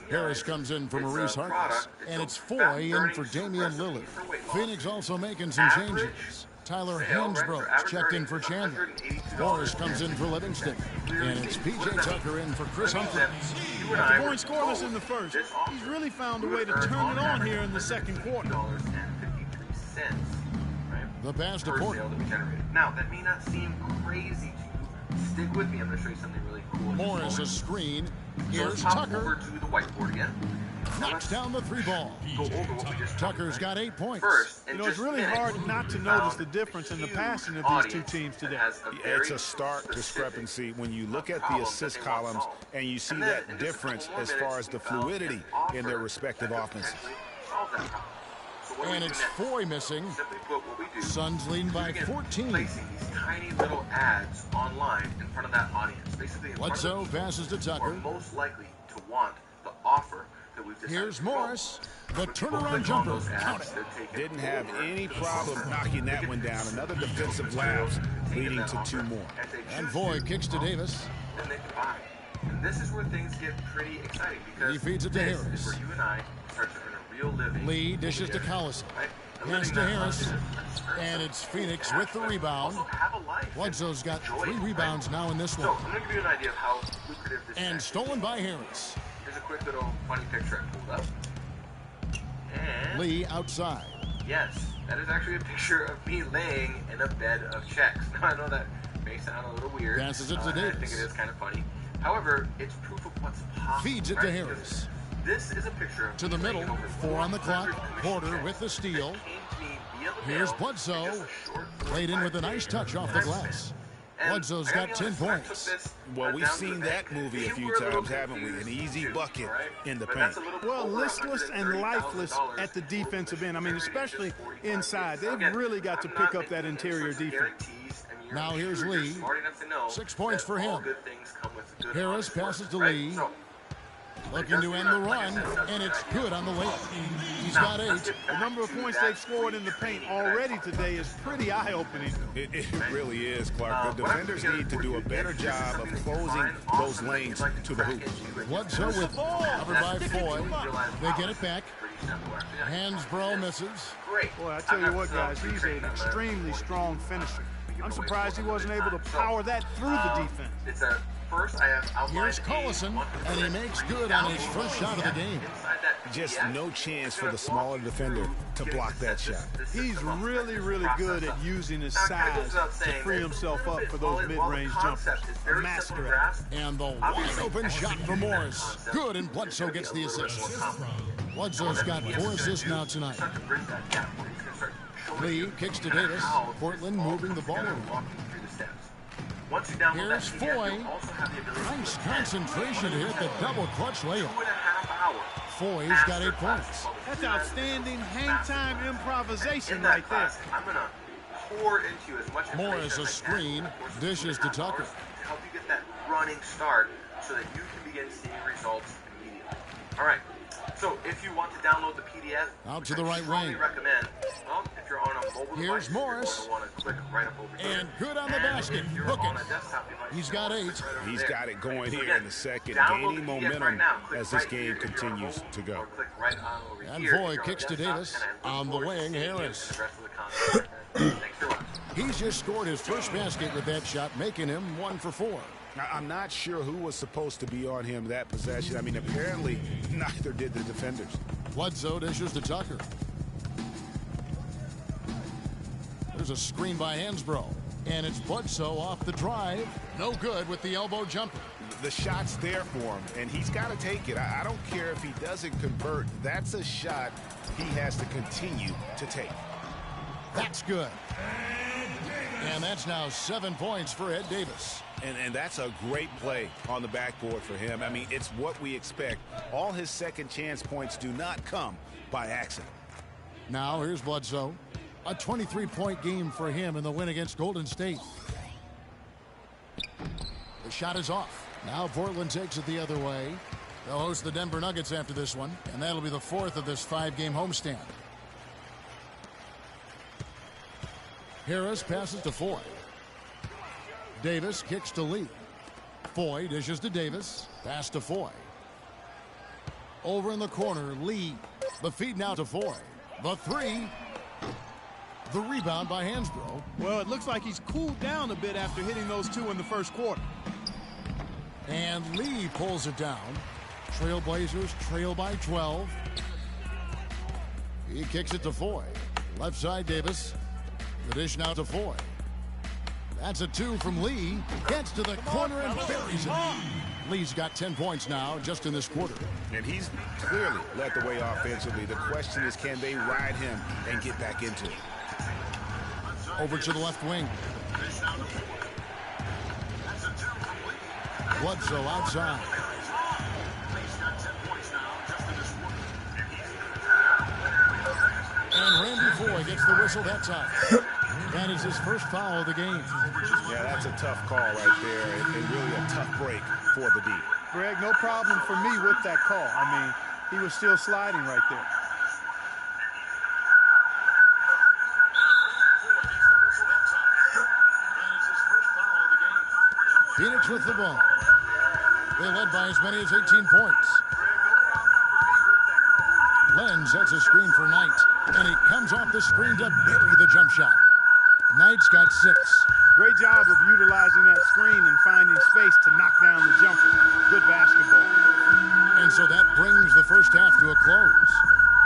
Harris comes in for Maurice Harkless. And it's Foy in for Damian Lillard. Phoenix also making some changes. Tyler Hansbrough checked in for Chandler. Morris comes in for Livingston. And it's P.J. Tucker in for Chris Humphries. After going scoreless in the first, he's really found a way to turn it on here in the second quarter. The pass to Porter. Now, that may not seem crazy to you. Stick with me. I'm going to show you something really cool. Morris a screen. Here's Tucker. Tucker. Over to the whiteboard again. Knocks down the three ball. Tucker's got 8 points. You know, it's really hard not to notice the difference in the passing of these two teams today. It's a stark discrepancy when you look at the assist columns and you see that difference as far as the fluidity in their respective offenses. And it's Foy missing. Suns leading by 14. Placing these tiny little ads online in front of that audience. Basically, Bledsoe passes to Tucker. Most likely to want the offer that we've decided. Here's Morris. The turnaround jumper. Count it. Didn't have any problem knocking that one down. Another defensive lapse leading to 2 more. And Foy kicks to Davis. And they can buy. And this is where things get pretty exciting because he feeds it to Harris. This is where you and I start to earn a real living. Lee dishes to Collison. Pass to Harris. And it's Phoenix with the rebound. Bledsoe's got 3 rebounds now in this one. So I'm going to give you an idea of how lucrative this is. And stolen by Harris. Here's a quick little funny picture I pulled up. And Lee outside. Yes, that is actually a picture of me laying in a bed of checks. Now, I know that may sound a little weird. Passes it to Davis. I think it is kind of funny. However, it's proof of what's possible. Feeds it to Harris. This is a picture of to the middle. 4 on the clock. Porter with the steal. Here's Bledsoe. Played in with a nice touch off the glass. Bledsoe's got 10 points. Well, we've seen that movie a few times, haven't we? An easy bucket in the paint. Well, listless and lifeless at the defensive end. I mean, especially inside. They've really got to pick up that interior defense. Now here's Lee. 6 points for him. Harris passes to Lee. Looking to end the run, and it's good on the layup. He's got 8. The number of points they've scored in the paint already today is pretty eye-opening. It really is, Clark. The defenders need to do a better job of closing those lanes to the hoop. Bledsoe with covered by Foy. They get it back. Hansbrough misses. Boy, I tell you what, guys, he's an extremely strong finisher. I'm surprised he wasn't able to power that through the defense. Here's Collison, and he makes good on his first shot of the game. Just no chance for the smaller defender to block that shot. He's really, really good at using his size to free himself up for those mid-range jumpers. A master at it. And the wide-open shot for Morris. Good, and Bledsoe gets the assist. Bledsoe's got 4 assists now tonight. Lee kicks to Davis. Portland moving the ball around. Here's Foy. Nice concentration to hit the double clutch layup. Foy's got 8 points. That's outstanding hang-time improvisation right there. I'm going to pour into you as much Morris a screen. Dishes to Tucker. To help you get that running start so that you can begin seeing results immediately. All right. So if you want to download the PDF, out to the right wing. Recommend. Well, if you're on a mobile here's device, Morris. You're going to click right up over here. And good on the basket. Book it. He's got 8. He's got it going here in the second, gaining momentum as this game continues to go. And Foy kicks to Davis. On the wing, Harris. He's just scored his first basket with that shot, making him 1 for 4. I'm not sure who was supposed to be on him that possession. I mean, apparently neither did the defenders. Bledsoe dishes to Tucker. There's a screen by Hansbrough. And it's Bledsoe off the drive. No good with the elbow jumper. The shot's there for him, and he's got to take it. I don't care if he doesn't convert. That's a shot he has to continue to take. That's good. And that's now 7 points for Ed Davis. And that's a great play on the backboard for him. I mean, it's what we expect. All his second chance points do not come by accident. Now here's Bledsoe. A 23-point game for him in the win against Golden State. The shot is off. Now Portland takes it the other way. They'll host the Denver Nuggets after this one, and that'll be the fourth of this 5-game homestand. Harris passes to Foy. Davis kicks to Lee. Foy dishes to Davis. Pass to Foy. Over in the corner, Lee. The feed now to Foy. The three. The rebound by Hansbrough. Well, it looks like he's cooled down a bit after hitting those two in the first quarter. And Lee pulls it down. Trailblazers trail by 12. He kicks it to Foy. Left side, Davis. The dish now to Foy. That's a two from Lee. Gets to the corner and buries it. Lee's got 10 points now just in this quarter. And he's clearly led the way offensively. The question is, can they ride him and get back into it? Over to the left wing. Bledsoe outside. And Randy Foy gets the whistle that time. That is his first foul of the game. Yeah, that's a tough call right there, and really a tough break for the D. Greg, no problem for me with that call. I mean, he was still sliding right there. Phoenix with the ball. They led by as many as 18 points. Len sets a screen for Knight, and he comes off the screen to bury the jump shot. Knight's got 6. Great job of utilizing that screen and finding space to knock down the jumper. Good basketball. And so that brings the first half to a close.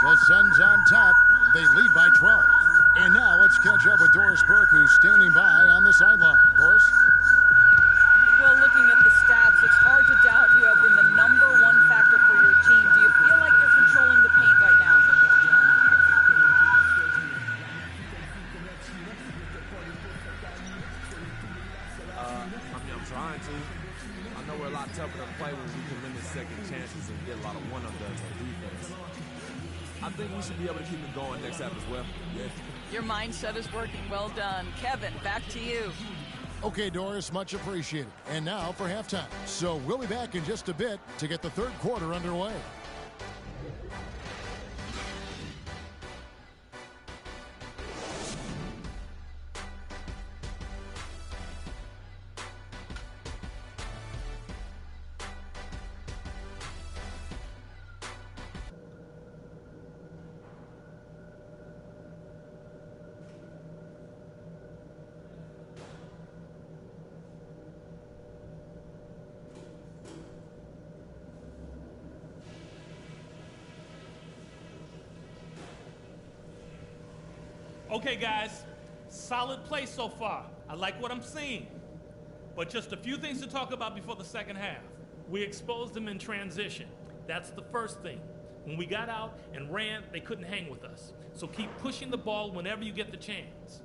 The Suns on top. They lead by 12. And now let's catch up with Doris Burke, who's standing by on the sideline. Doris? Well, looking at the stats, it's hard to doubt you have been the #1 factor for your team. Do you feel like you're controlling the paint right now? I'm trying to. I know we're a lot tougher to play when we can limit second chances and get a lot of one-and-dones on defense. I think we should be able to keep it going next half as well. Yeah. Your mindset is working. Well done. Kevin, back to you. Okay, Doris, much appreciated. And now for halftime. So we'll be back in just a bit to get the third quarter underway. Okay, guys, solid play so far. I like what I'm seeing. But just a few things to talk about before the second half. We exposed them in transition. That's the first thing. When we got out and ran, they couldn't hang with us. So keep pushing the ball whenever you get the chance.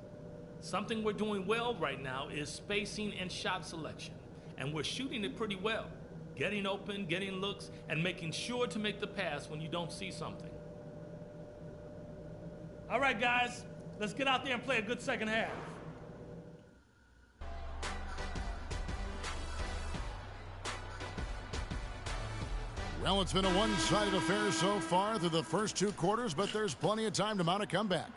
Something we're doing well right now is spacing and shot selection. And we're shooting it pretty well. Getting open, getting looks, and making sure to make the pass when you don't see something. All right, guys. Let's get out there and play a good second half. Well, it's been a one-sided affair so far through the first 2 quarters, but there's plenty of time to mount a comeback.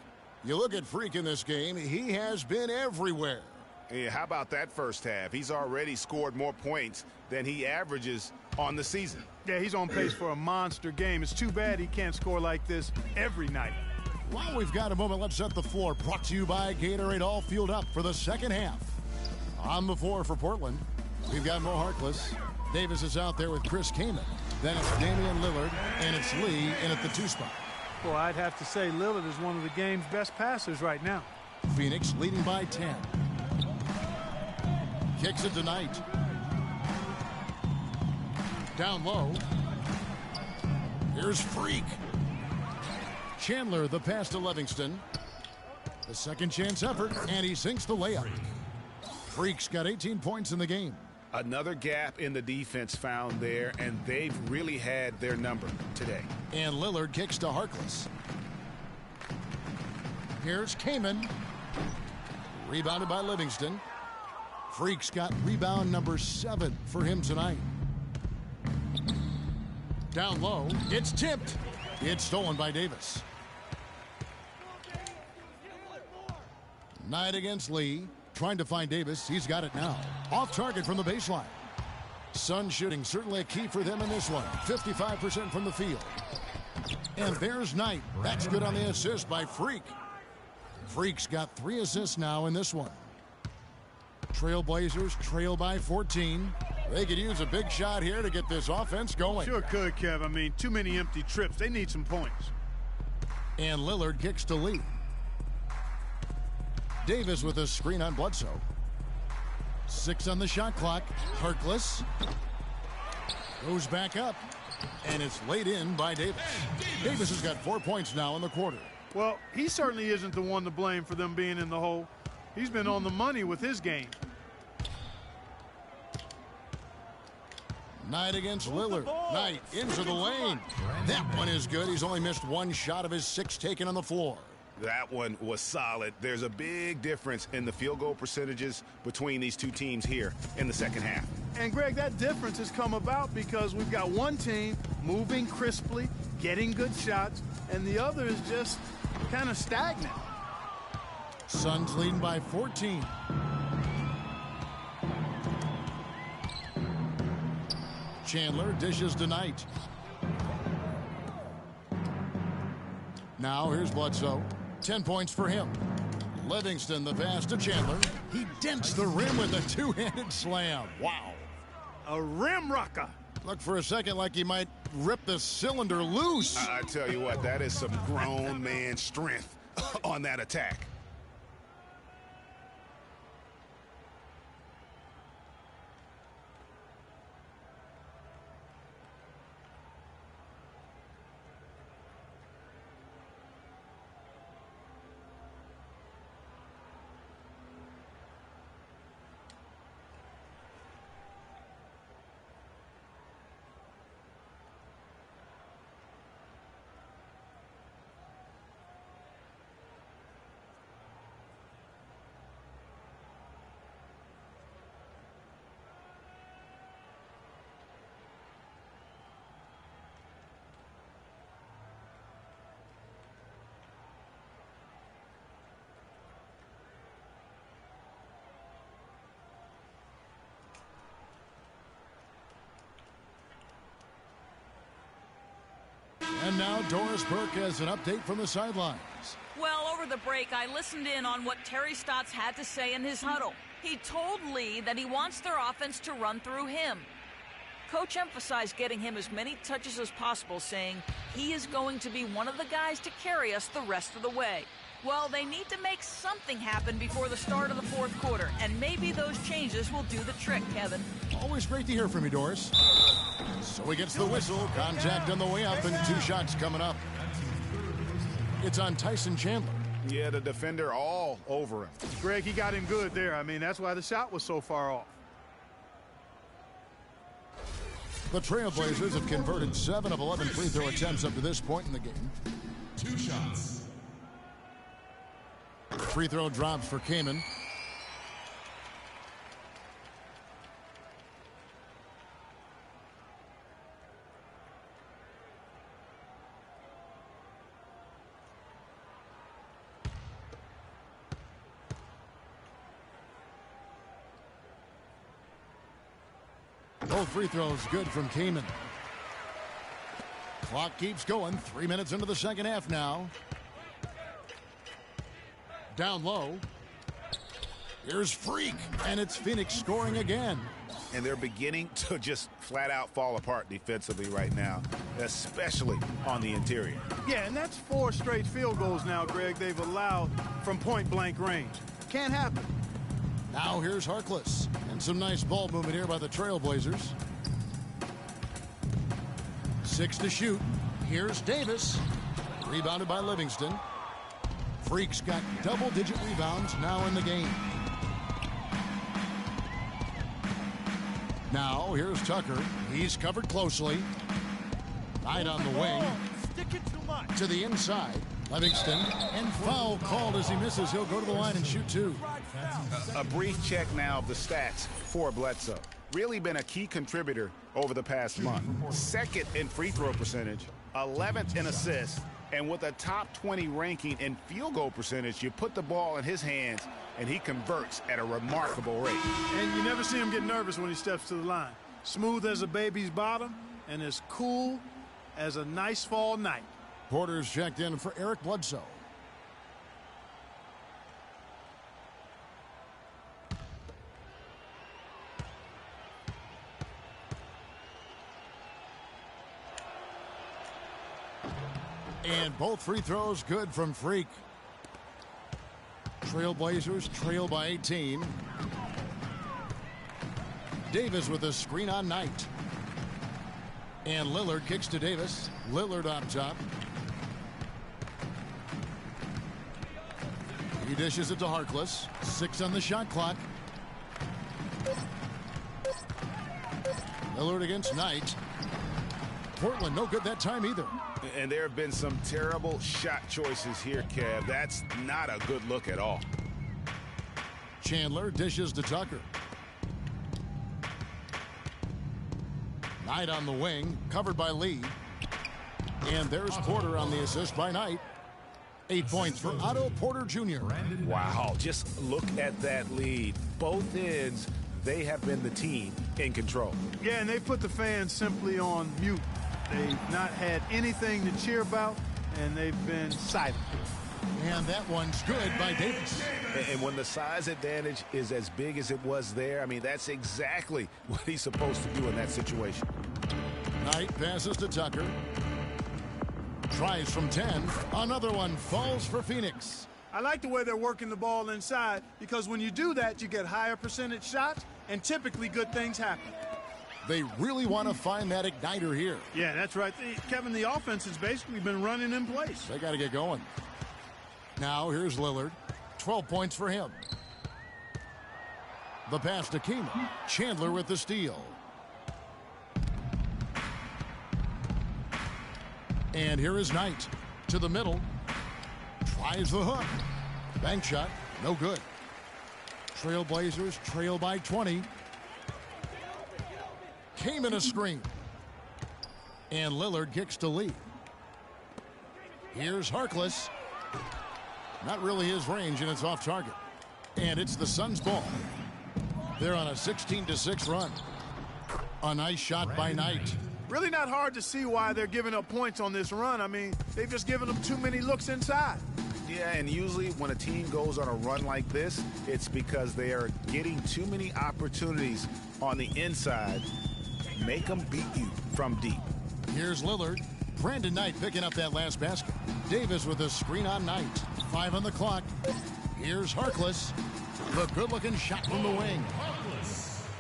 You look at Freak in this game, he has been everywhere. Yeah, how about that first half? He's already scored more points than he averages on the season. Yeah, he's on pace for a monster game. It's too bad he can't score like this every night. While we've got a moment, let's set the floor. Brought to you by Gatorade, all fueled up for the second half. On the floor for Portland, we've got Mo Harkless. Davis is out there with Chris Kaman. Then it's Damian Lillard, and it's Lee in at the 2 spot. Well, I'd have to say Lillard is one of the game's best passers right now. Phoenix leading by 10. Kicks it to Knight. Down low. Here's Freak. Chandler, the pass to Livingston. The second chance effort, and he sinks the layup. Freak's got 18 points in the game. Another gap in the defense found there, and they've really had their number today. And Lillard kicks to Harkless. Here's Kaman. Rebounded by Livingston. Freak's got rebound number 7 for him tonight. Down low, it's tipped. It's stolen by Davis. Knight against Lee. Trying to find Davis. He's got it now. Off target from the baseline. Sun shooting certainly a key for them in this one. 55% from the field. And there's Knight. That's good on the assist by Freak. Freak's got 3 assists now in this one. Trailblazers trail by 14. They could use a big shot here to get this offense going. Sure could, Kev. I mean, too many empty trips. They need some points. And Lillard kicks to Lee. Davis with a screen on Bledsoe. 6 on the shot clock. Harkless goes back up, and it's laid in by Davis. Davis has got 4 points now in the quarter. Well, he certainly isn't the one to blame for them being in the hole. He's been on the money with his game. Knight against Lillard. Knight into the lane. That one is good. He's only missed 1 shot of his 6 taken on the floor. That one was solid. There's a big difference in the field goal percentages between these two teams here in the second half. And, Greg, that difference has come about because we've got one team moving crisply, getting good shots, and the other is just kind of stagnant. Suns leading by 14. Chandler dishes to Knight. Now here's Bledsoe. 10 points for him. Livingston, the pass to Chandler. He dents the rim with a 2-handed slam. Wow. A rim rocker. Looked for a second like he might rip the cylinder loose. I tell you what, that is some grown man strength on that attack. And now Doris Burke has an update from the sidelines. Well, over the break, I listened in on what Terry Stotts had to say in his huddle. He told Lee that he wants their offense to run through him. Coach emphasized getting him as many touches as possible, saying he is going to be one of the guys to carry us the rest of the way. Well, they need to make something happen before the start of the fourth quarter, and maybe those changes will do the trick, Kevin. Always great to hear from you, Doris. So he gets the whistle. Contact on the way up, and 2 shots coming up. It's on Tyson Chandler. Yeah, the defender all over him. Greg, he got him good there. I mean, that's why the shot was so far off. The Trailblazers have converted 7 of 11 free throw attempts up to this point in the game. 2 shots. Free throw drops for Kaman. Both free throws good from Kaman. Clock keeps going. 3 minutes into the second half now. Down low. Here's Freak, and it's Phoenix scoring again. And they're beginning to just flat out fall apart defensively right now, especially on the interior. Yeah, and that's 4 straight field goals now, Greg, they've allowed from point-blank range. Can't happen. Now here's Harkless, and some nice ball movement here by the Trailblazers. 6 to shoot. Here's Davis. Rebounded by Livingston. Freak's got double-digit rebounds now in the game. Now, here's Tucker. He's covered closely. Knight on the wing. To the inside. Livingston. And foul called as he misses. He'll go to the line and shoot 2. A brief check now of the stats for Bledsoe. Really been a key contributor over the past month. Second in free throw percentage, 11th in assists, and with a top 20 ranking in field goal percentage, you put the ball in his hands and he converts at a remarkable rate. And you never see him get nervous when he steps to the line. Smooth as a baby's bottom and as cool as a nice fall night. Porter's checked in for Eric Bledsoe. And both free throws good from Freak. Trailblazers trail by 18. Davis with a screen on Knight. And Lillard kicks to Davis. Lillard on top. He dishes it to Harkless. 6 on the shot clock. Lillard against Knight. Portland no good that time either. And there have been some terrible shot choices here, Kev. That's not a good look at all. Chandler dishes to Tucker. Knight on the wing, covered by Lee. And there's Porter on the assist by Knight. 8 points for Otto Porter Jr. Wow, just look at that lead. Both ends, they have been the team in control. Yeah, and they put the fans simply on mute. They've not had anything to cheer about, and they've been silent. And that one's good by Davis. And when the size advantage is as big as it was there, I mean, that's exactly what he's supposed to do in that situation. Knight passes to Tucker. Tries from 10. Another one falls for Phoenix. I like the way they're working the ball inside, because when you do that, you get higher percentage shots, and typically good things happen. They really want to find that igniter here. Yeah, that's right. Kevin, the offense has basically been running in place. They got to get going. Now here's Lillard. 12 points for him. The pass to Keenan. Chandler with the steal. And here is Knight. To the middle. Tries the hook. Bank shot. No good. Trailblazers trail by 20. Came in a screen. And Lillard kicks to Lee. Here's Harkless. Not really his range, and it's off target. And it's the Suns' ball. They're on a 16-6 run. A nice shot by Knight. Really not hard to see why they're giving up points on this run. I mean, they've just given them too many looks inside. Yeah, and usually when a team goes on a run like this, it's because they are getting too many opportunities on the inside. Make them beat you from deep. Here's Lillard. Brandon Knight picking up that last basket. Davis with a screen on Knight. 5 on the clock. Here's Harkless. The good-looking shot from the wing.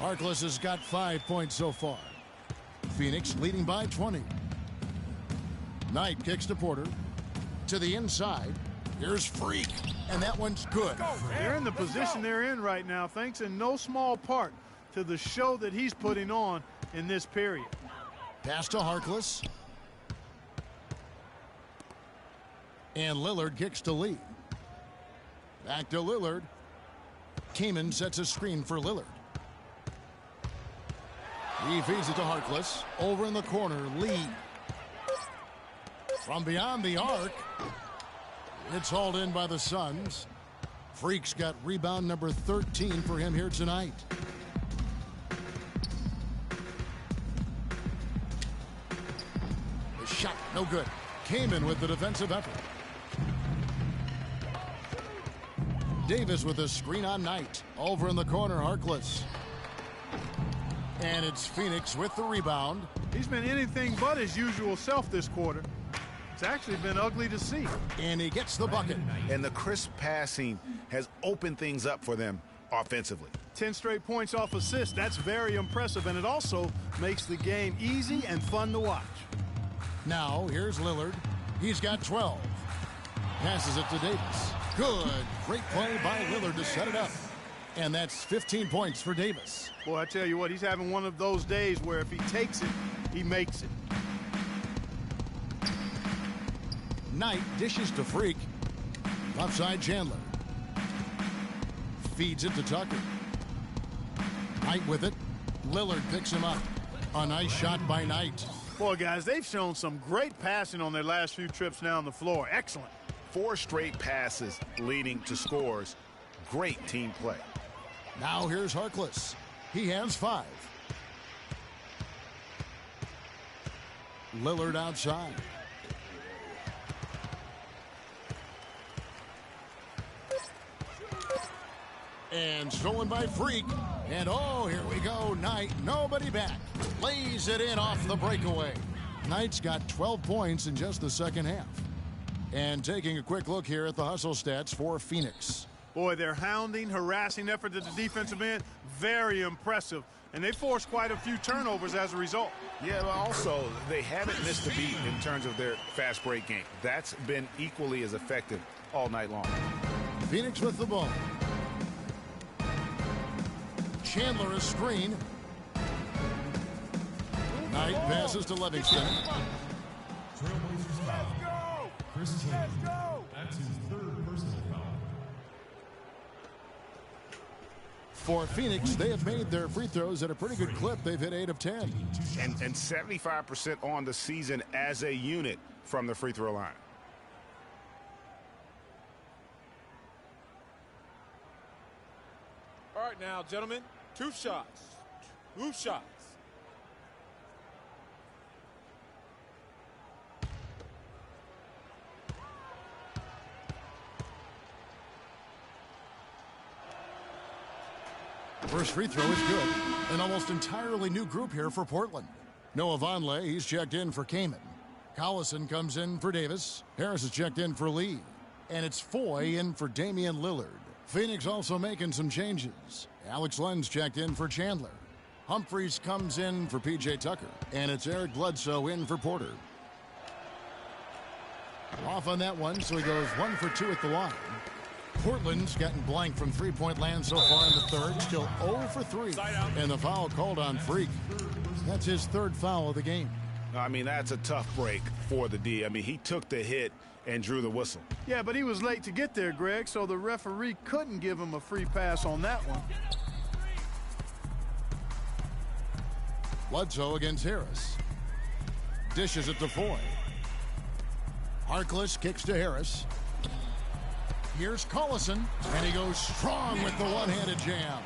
Harkless has got 5 points so far. Phoenix leading by 20. Knight kicks to Porter. To the inside. Here's Freak. And that one's good. They're in the position they're in right now, thanks in no small part to the show that he's putting on in this period. Pass to Harkless. And Lillard kicks to Lee. Back to Lillard. Kaman sets a screen for Lillard. He feeds it to Harkless. Over in the corner, Lee. From beyond the arc. It's hauled in by the Suns. Freak's got rebound number 13 for him here tonight. The shot, no good. Kaman with the defensive effort. Davis with a screen on Knight. Over in the corner, Harkless. And it's Phoenix with the rebound. He's been anything but his usual self this quarter. It's actually been ugly to see. And he gets the bucket. And the crisp passing has opened things up for them offensively. 10 straight points off assists. That's very impressive, and it also makes the game easy and fun to watch. Now, here's Lillard. He's got 12. Passes it to Davis. Good. Great play by Lillard to set it up. And that's 15 points for Davis. Boy, I tell you what, he's having one of those days where if he takes it, he makes it. Knight dishes to Freak. Offside Chandler. Feeds it to Tucker. Knight with it. Lillard picks him up. A nice shot by Knight. Boy, guys, they've shown some great passing on their last few trips down the floor. Excellent. 4 straight passes leading to scores. Great team play. Now here's Harkless. He has 5. Lillard outside. And stolen by Freak. And oh, here we go. Knight, nobody back. Lays it in off the breakaway. Knight's got 12 points in just the second half. And taking a quick look here at the hustle stats for Phoenix. Boy, their hounding, harassing effort at the defensive end, very impressive. And they forced quite a few turnovers as a result. Yeah, but also, they haven't missed a beat in terms of their fast break game. That's been equally as effective all night long. Phoenix with the ball. Chandler a screen. Knight passes to Livingston. Trailblazers foul. Chris Tatum. That's his 3rd personal foul. For Phoenix, they have made their free throws at a pretty good clip. They've hit 8 of 10. And 75% on the season as a unit from the free throw line. All right, now, gentlemen, 2 shots. 2 shots. First free throw is good. An almost entirely new group here for Portland. Noah Vonleh, he's checked in for Kaman. Collison comes in for Davis. Harris is checked in for Lee. And it's Foy in for Damian Lillard. Phoenix also making some changes. Alex Len's checked in for Chandler. Humphreys comes in for P.J. Tucker. And it's Eric Bledsoe in for Porter. Off on that one, so he goes 1 for 2 at the line. Portland's gotten blank from three-point land so far in the third. Still 0 for 3. And the foul called on Freak. That's his 3rd foul of the game. I mean, that's a tough break for the D. I mean, he took the hit and drew the whistle. Yeah, but he was late to get there, Greg, so the referee couldn't give him a free pass on that one. Bledsoe against Harris. Dishes it to Foy. Harkless kicks to Harris. Here's Collison, and he goes strong with the one-handed jam.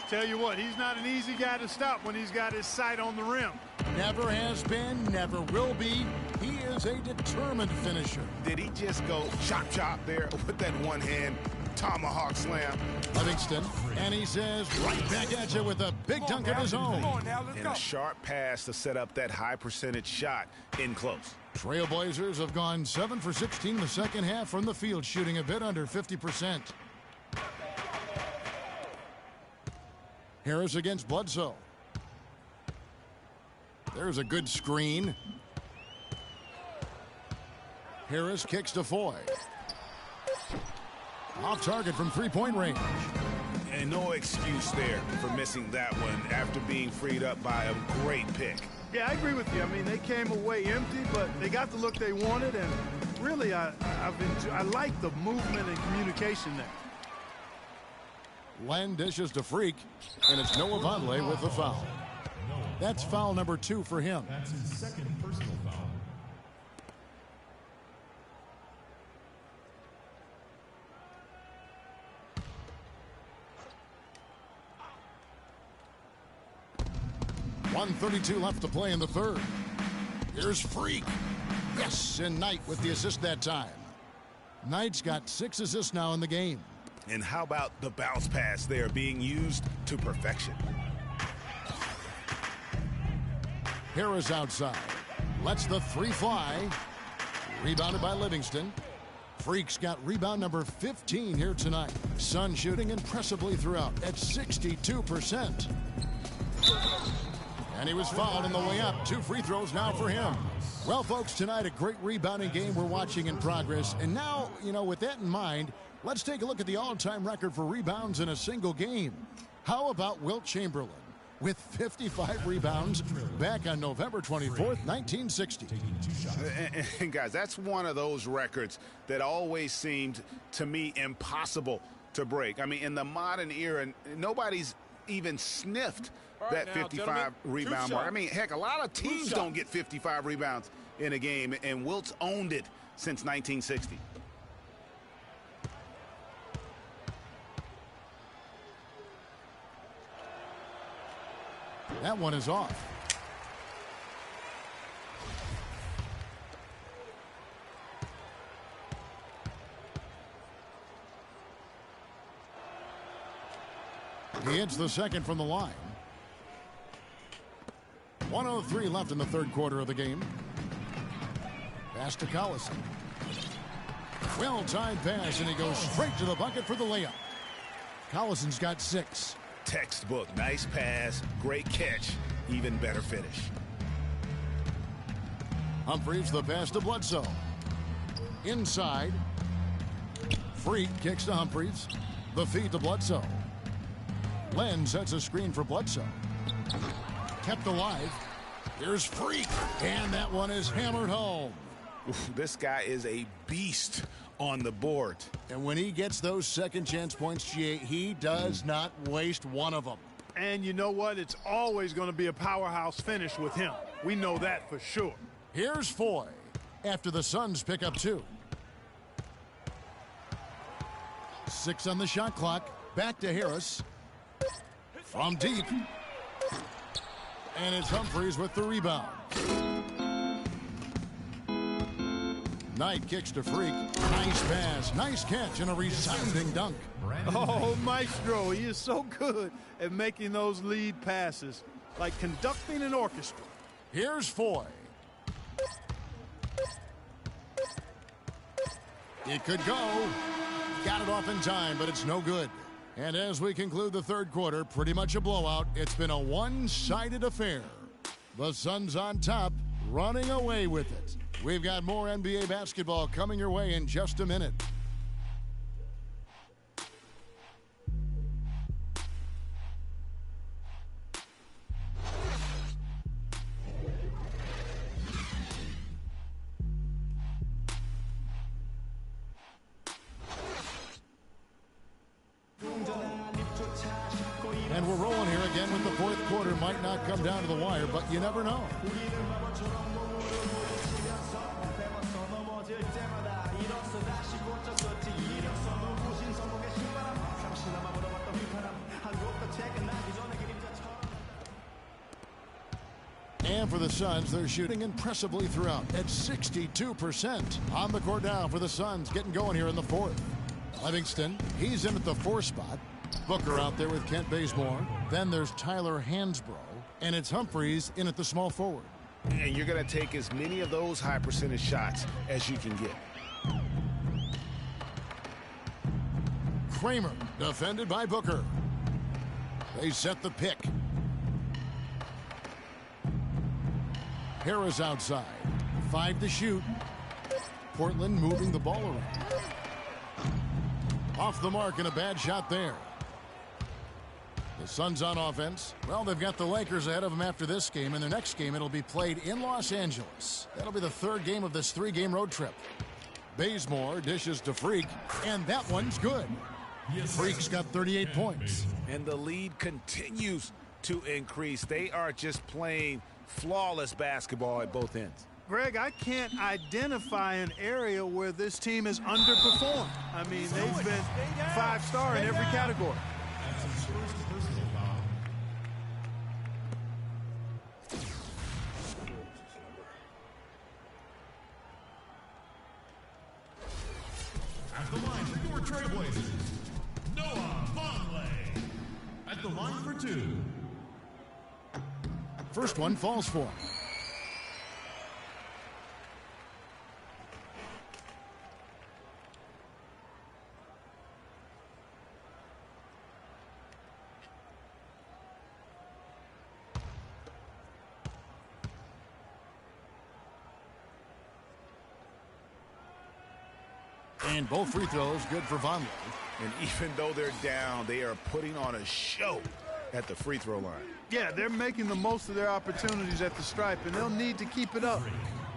Tell you what, he's not an easy guy to stop when he's got his sight on the rim. Never has been, never will be. He is a determined finisher. Did he just go chop there with that one-hand tomahawk slam? Livingston, and he says right back at you with a big dunk of his own. And a sharp pass to set up that high-percentage shot in close. Trailblazers have gone 7 for 16 in the second half from the field, shooting a bit under 50%. Harris against Bledsoe. There's a good screen. Harris kicks to Foy. Off target from three-point range. And no excuse there for missing that one after being freed up by a great pick. Yeah, I agree with you. I mean, they came away empty, but they got the look they wanted, and really, I like the movement and communication there. Len dishes to Freak, and it's Noah Vonleh with the foul. That's foul number 2 for him. That's his 2nd personal foul. .132 left to play in the third. Here's Freak. Yes, and Knight with the assist that time. Knight's got 6 assists now in the game. And how about the bounce pass there being used to perfection? Harris outside. Lets the 3 fly. Rebounded by Livingston. Freak's got rebound number 15 here tonight. Sun shooting impressively throughout at 62%. And he was fouled on the way up. 2 free throws now for him. Well, folks, tonight a great rebounding game we're watching in progress. And now, with that in mind, let's take a look at the all-time record for rebounds in a single game. How about Wilt Chamberlain with 55 rebounds back on November 24th, 1960. And guys, that's one of those records that always seemed to me impossible to break. I mean, in the modern era, nobody's even sniffed that now, 55 rebound mark. I mean, heck, a lot of teams don't get 55 rebounds in a game, and Wilt's owned it since 1960. That one is off. He hits the second from the line. 1:03 left in the third quarter of the game. Pass to Collison. Well-timed pass, and he goes straight to the bucket for the layup. Collison's got 6. Textbook. Nice pass. Great catch. Even better finish. Humphries the pass to Bledsoe. Inside. Freak kicks to Humphries. The feed to Bledsoe. Len sets a screen for Bledsoe. Kept alive. Here's Freak. And that one is hammered home. Oof, this guy is a beast on the board. And when he gets those second chance points, GA, he does not waste one of them. And you know what? It's always going to be a powerhouse finish with him. We know that for sure. Here's Foy after the Suns pick up 2. 6 on the shot clock. Back to Harris. From deep. And it's Humphries with the rebound. Knight kicks to Freak. Nice pass, nice catch, and a resounding dunk. Oh, Maestro, he is so good at making those lead passes, like conducting an orchestra. Here's Foy. It could go. Got it off in time, but it's no good. And as we conclude the third quarter, pretty much a blowout. It's been a one-sided affair. The Suns on top, running away with it. We've got more NBA basketball coming your way in just a minute. And we're rolling here again with the fourth quarter. Might not come down to the wire, but you never know. And for the Suns, they're shooting impressively throughout at 62%. On the court now for the Suns, getting going here in the fourth. Livingston, he's in at the 4 spot. Booker out there with Kent Bazemore. Then there's Tyler Hansbrough. And it's Humphries in at the small forward. And you're going to take as many of those high percentage shots as you can get. Kramer, defended by Booker. They set the pick. Harris outside. 5 to shoot. Portland moving the ball around. Off the mark and a bad shot there. The Suns on offense. Well, they've got the Lakers ahead of them after this game. In their next game, it'll be played in Los Angeles. That'll be the third game of this 3-game road trip. Bazemore dishes to Freak, and that one's good. Freak's got 38 points. And the lead continues to increase. They are just playing flawless basketball at both ends. Greg, I can't identify an area where this team has underperformed. I mean, they've been 5-star in every category. That's his first personal foul. At the line for your Trailblazers, Noah Vonleh. At the line for 2. First one falls for him. And both free throws good for Vonleh. And even though they're down, they are putting on a show at the free throw line. Yeah, they're making the most of their opportunities at the stripe, and they'll need to keep it up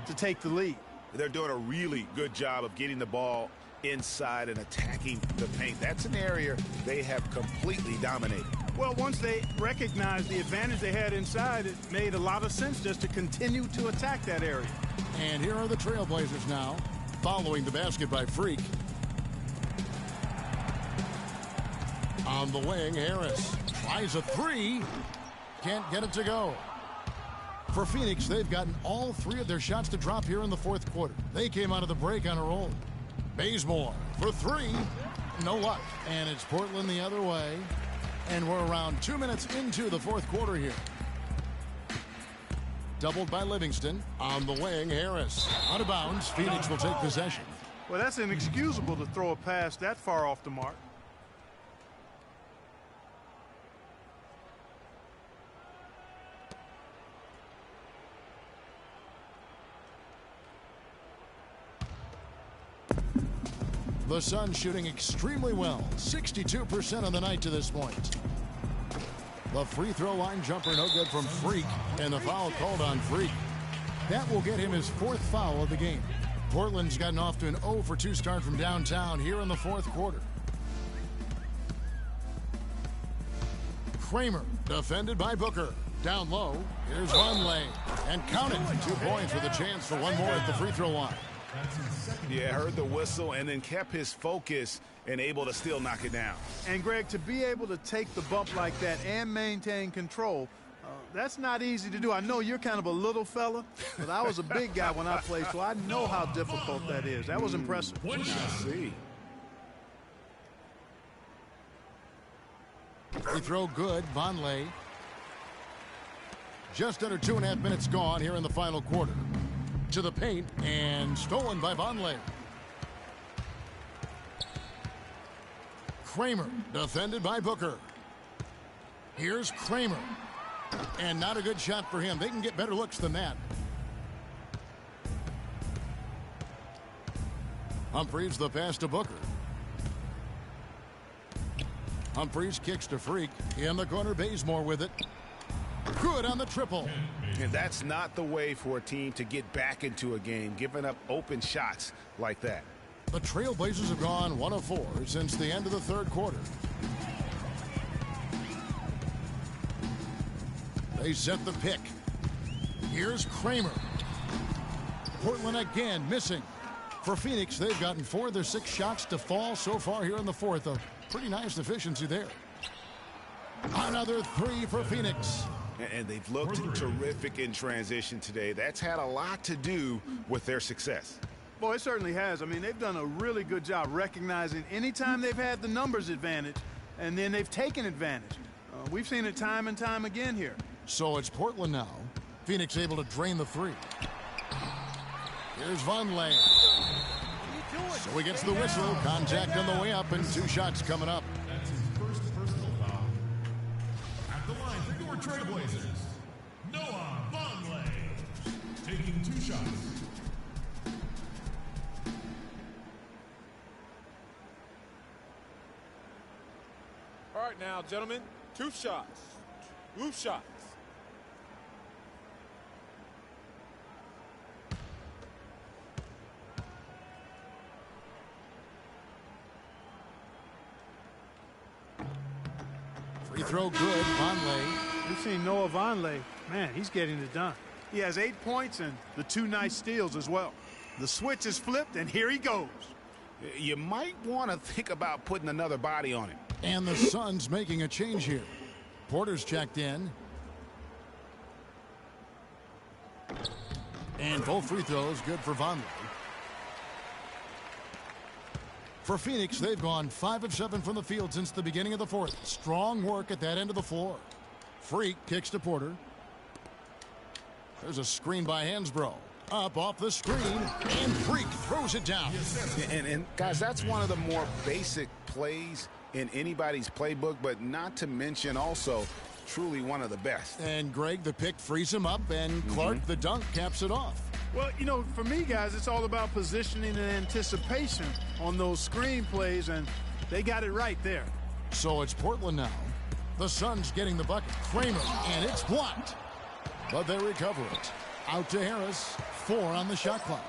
to take the lead. They're doing a really good job of getting the ball inside and attacking the paint. That's an area they have completely dominated. Well, once they recognized the advantage they had inside, it made a lot of sense just to continue to attack that area. And here are the Trailblazers now, following the basket by Freak. On the wing, Harris tries a three. Can't get it to go. For Phoenix, they've gotten all three of their shots to drop here in the fourth quarter. They came out of the break on a roll. Bazemore for three. No luck. And it's Portland the other way. And we're around 2 minutes into the fourth quarter here. Doubled by Livingston. On the wing, Harris. Out of bounds, Phoenix will take possession. Well, that's inexcusable to throw a pass that far off the mark. The Suns shooting extremely well. 62% on the night to this point. The free throw line jumper no good from Freak, and the foul called on Freak. That will get him his fourth foul of the game. Portland's gotten off to an 0 for 2 start from downtown here in the fourth quarter. Kramer defended by Booker. Down low, here's Vonleh. And count it, 2 points with a chance for one more at the free throw line. Yeah, heard the whistle and then kept his focus and able to still knock it down. And, Greg, to be able to take the bump like that and maintain control, that's not easy to do. I know you're kind of a little fella, but I was a big guy when I played, so I know how difficult that is. That was impressive. I see. Free throw good, Vonleh. Just under 2.5 minutes gone here in the final quarter. To the paint, and stolen by Vonleh. Kramer, defended by Booker. Here's Kramer. And not a good shot for him. They can get better looks than that. Humphries the pass to Booker. Humphries kicks to Freak. In the corner, Bazemore with it. Good on the triple. And that's not the way for a team to get back into a game, giving up open shots like that. The Trailblazers have gone 1 of 4 since the end of the third quarter. They set the pick. Here's Kramer. Portland again missing. For Phoenix, they've gotten 4 of their 6 shots to fall so far here in the fourth. A pretty nice efficiency there. Another 3 for Phoenix. And they've looked terrific in transition today. That's had a lot to do with their success. Boy, it certainly has. I mean, they've done a really good job recognizing anytime they've had the numbers advantage, and then they've taken advantage. We've seen it time and time again here. So it's Portland now. Phoenix able to drain the 3. Here's Vonleh. So he gets the whistle. Contact on the way up, and 2 shots coming up. That's his first personal foul. At the line for your Trailblazers, Noah Vonleh, taking 2 shots. All right now, gentlemen, 2 shots. 2 shots. Free throw good, Vonleh. We've seen Noah Vonleh. Man, he's getting it done. He has 8 points and the 2 nice steals as well. The switch is flipped, and here he goes. You might want to think about putting another body on him. And the Suns making a change here. Porter's checked in. And both free throws good for Vonleh. For Phoenix, they've gone 5 of 7 from the field since the beginning of the fourth. Strong work at that end of the floor. Freak kicks to Porter. There's a screen by Hansbrough. Up off the screen, and Freak throws it down. And guys, that's one of the more basic plays in anybody's playbook, but not to mention also truly one of the best. And Greg, the pick frees him up, and Clark, the dunk, caps it off. Well, you know, for me, guys, it's all about positioning and anticipation on those screen plays, and they got it right there. So it's Portland now. The Suns getting the bucket. Kramer, and it's blocked. But they recover it. Out to Harris. 4 on the shot clock.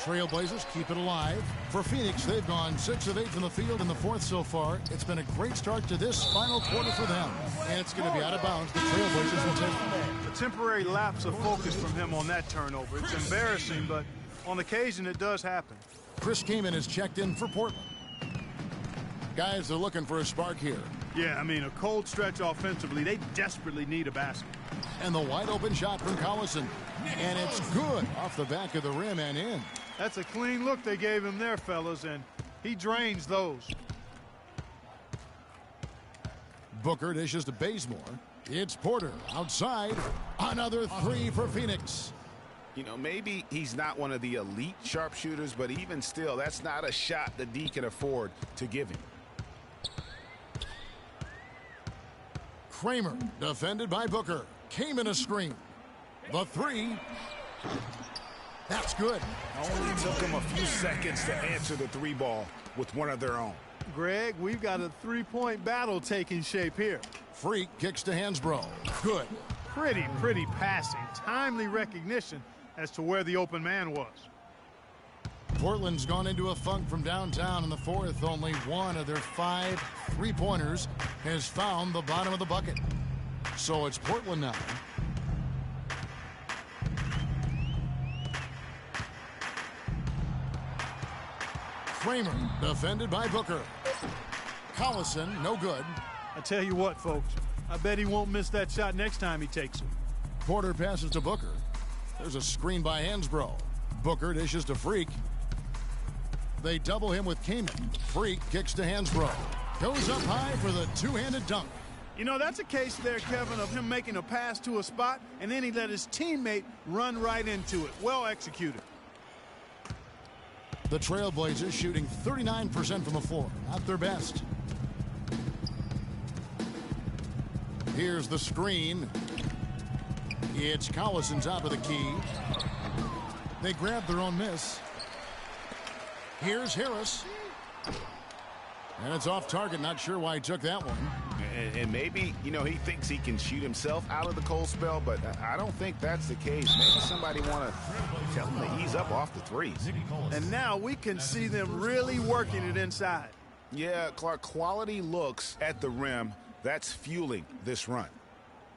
Trailblazers keep it alive. For Phoenix, they've gone 6 of 8 from the field in the fourth so far. It's been a great start to this final quarter for them. And it's going to be out of bounds. The Trailblazers will take it. A temporary lapse of focus from him on that turnover. It's embarrassing, but on occasion it does happen. Chris Kaman is checked in for Portland. Guys, they're looking for a spark here. Yeah, I mean, a cold stretch offensively. They desperately need a basket. And the wide open shot from Collison. And it's good off the back of the rim and in. That's a clean look they gave him there, fellas, and he drains those. Booker dishes to Bazemore. It's Porter outside. Another three for Phoenix. You know, maybe he's not one of the elite sharpshooters, but even still, that's not a shot that D can afford to give him. Kramer defended by Booker. Came in a screen. The three. That's good. Only took him a few seconds to answer the three ball with one of their own. Greg, we've got a three-point battle taking shape here. Freak kicks to Hansbrough. Good. Pretty passing. Timely recognition as to where the open man was. Portland's gone into a funk from downtown in the fourth. Only one of their 5 three-pointers has found the bottom of the bucket. So it's Portland now. Kramer defended by Booker. Collison, no good. I tell you what, folks, I bet he won't miss that shot next time he takes it. Porter passes to Booker. There's a screen by Hansbrough. Booker dishes to Freak. They double him with Kaman. Freak kicks to Hansbrough. Goes up high for the two-handed dunk. You know, that's a case there, Kevin, of him making a pass to a spot, and then he let his teammate run right into it. Well executed. The Trailblazers shooting 39% from the floor. Not their best. Here's the screen. It's Collison top of the key. They grab their own miss. Here's Harris. And it's off target. Not sure why he took that one. And maybe, you know, he thinks he can shoot himself out of the cold spell, but I don't think that's the case. Maybe somebody want to tell him to ease up off the threes. And now we can see them really working it inside. Yeah, Clark, quality looks at the rim. That's fueling this run.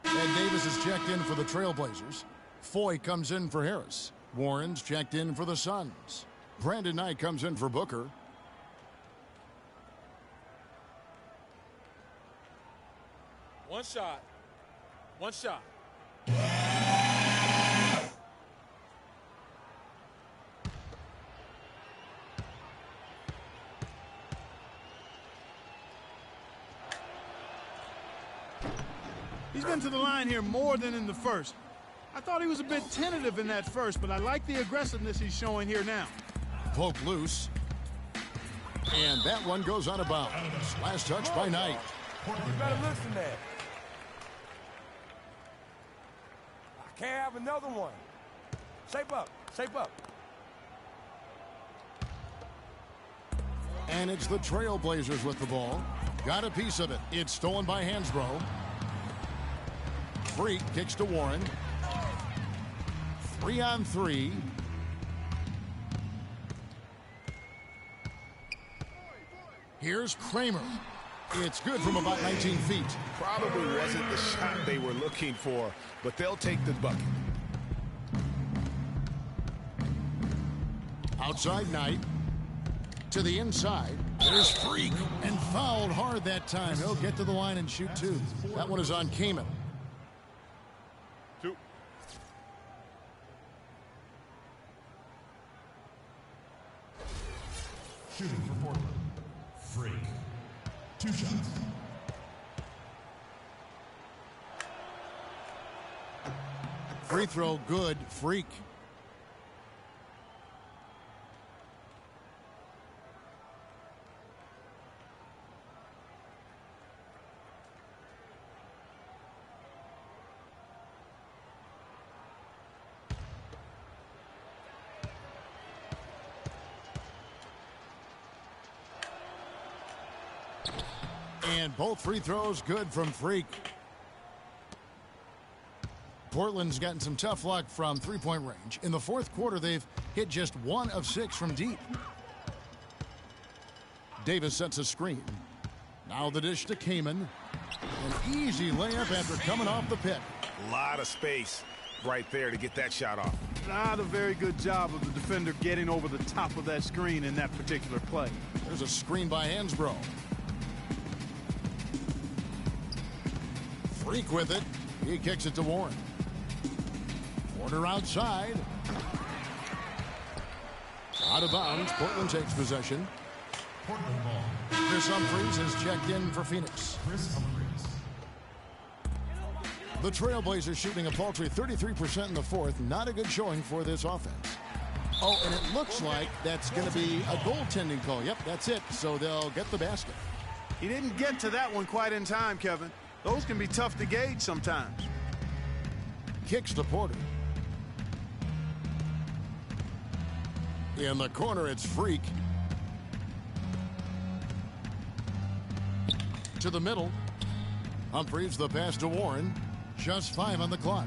Ed Davis is checked in for the Trailblazers. Foy comes in for Harris. Warren's checked in for the Suns. Brandon Knight comes in for Booker. One shot. One shot. He's been to the line here more than in the first. I thought he was a bit tentative in that first, but I like the aggressiveness he's showing here now. Poke loose. And that one goes out of bounds. Last touch by Knight. You better listen to that. I can't have another one. Shape up. Shape up. And it's the Trailblazers with the ball. Got a piece of it. It's stolen by Hansbrough. Freak kicks to Warren. 3-on-3. Here's Kramer. It's good from about 19 feet. Probably wasn't the shot they were looking for, but they'll take the bucket. Outside Knight. To the inside. There's Freak. And fouled hard that time. He'll get to the line and shoot two. That one is on Kaman. Two. Shooting for Portland. Freak. 2 shots. Free throw good. Freak. And both free throws good from Freak. Portland's gotten some tough luck from three-point range. In the fourth quarter, they've hit just 1 of 6 from deep. Davis sets a screen. Now the dish to Kamen. An easy layup after coming off the pick. A lot of space right there to get that shot off. Not a very good job of the defender getting over the top of that screen in that particular play. There's a screen by Hansbrough. Freak with it. He kicks it to Warren. Porter outside. Out of bounds. Portland takes possession. Portland ball. Chris Humphries has checked in for Phoenix. Chris Humphries. The Trailblazers shooting a paltry 33% in the fourth. Not a good showing for this offense. Oh, and it looks like that's going to be a goaltending call. Yep, that's it. So they'll get the basket. He didn't get to that one quite in time, Kevin. Those can be tough to gauge sometimes. Kicks to Porter. In the corner, it's Freak. To the middle. Humphries, the pass to Warren. Just 5 on the clock.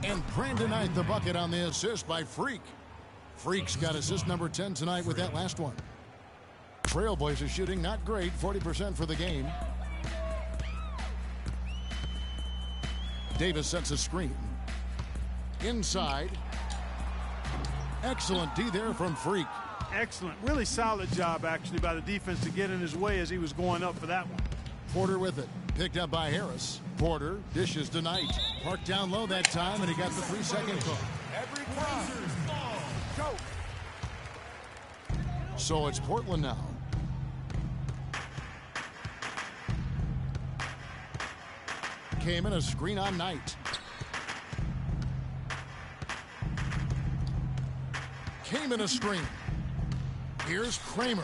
And Brandon Knight, the bucket on the assist by Freak. Freak's got assist number 10 tonight with that last one. Trailblazers shooting not great, 40% for the game. Davis sets a screen. Inside. Excellent D there from Freak. Excellent. Really solid job, actually, by the defense to get in his way as he was going up for that one. Porter with it. Picked up by Harris. Porter dishes to Knight. Parked down low that time, and he got the 3-second call. Every time. Go. So it's Portland now. Came in a screen on Knight. Came in a screen. Here's Kramer.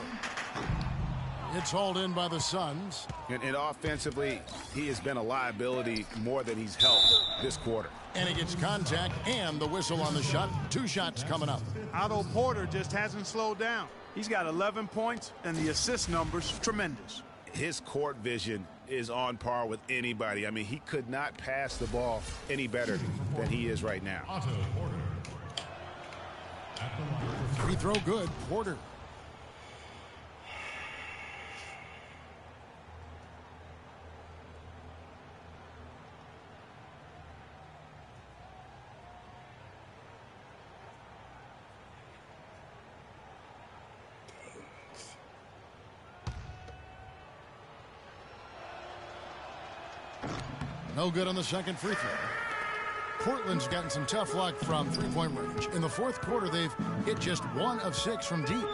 It's hauled in by the Suns. And offensively, he has been a liability more than he's helped this quarter. And he gets contact and the whistle on the shot. 2 shots coming up. Otto Porter just hasn't slowed down. He's got 11 points, and the assist numbers tremendous. His court vision is on par with anybody. I mean, he could not pass the ball any better than he is right now. Otto Porter. Free throw good. Porter. No good on the second free throw. Portland's gotten some tough luck from three-point range. In the fourth quarter, they've hit just 1 of 6 from deep.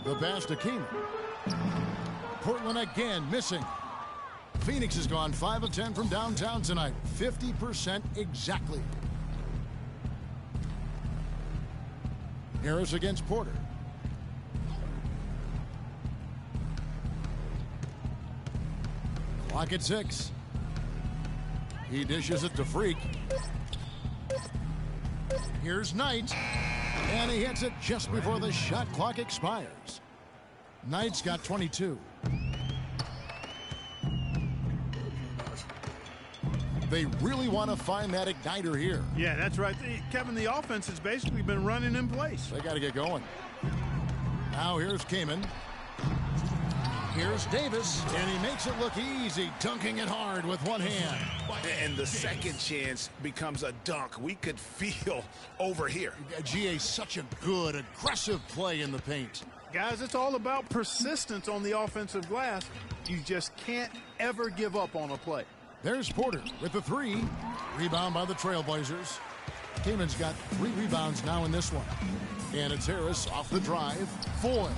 The pass to Kamen. Portland again missing. Phoenix has gone 5 of 10 from downtown tonight. 50% exactly. Harris against Porter. Clock at 6. He dishes it to Freak. Here's Knight. And he hits it just before the shot clock expires. Knight's got 22. They really want to find that igniter here. Yeah, that's right. Kevin, the offense has basically been running in place. They got to get going. Now here's Kamen. Here's Davis, and he makes it look easy, dunking it hard with one hand. And the second chance becomes a dunk. We could feel over here. GA, such a good, aggressive play in the paint. Guys, it's all about persistence on the offensive glass. You just can't ever give up on a play. There's Porter with the 3. Rebound by the Trailblazers. Kamen's got 3 rebounds now in this one. And it's Harris off the drive. Foy.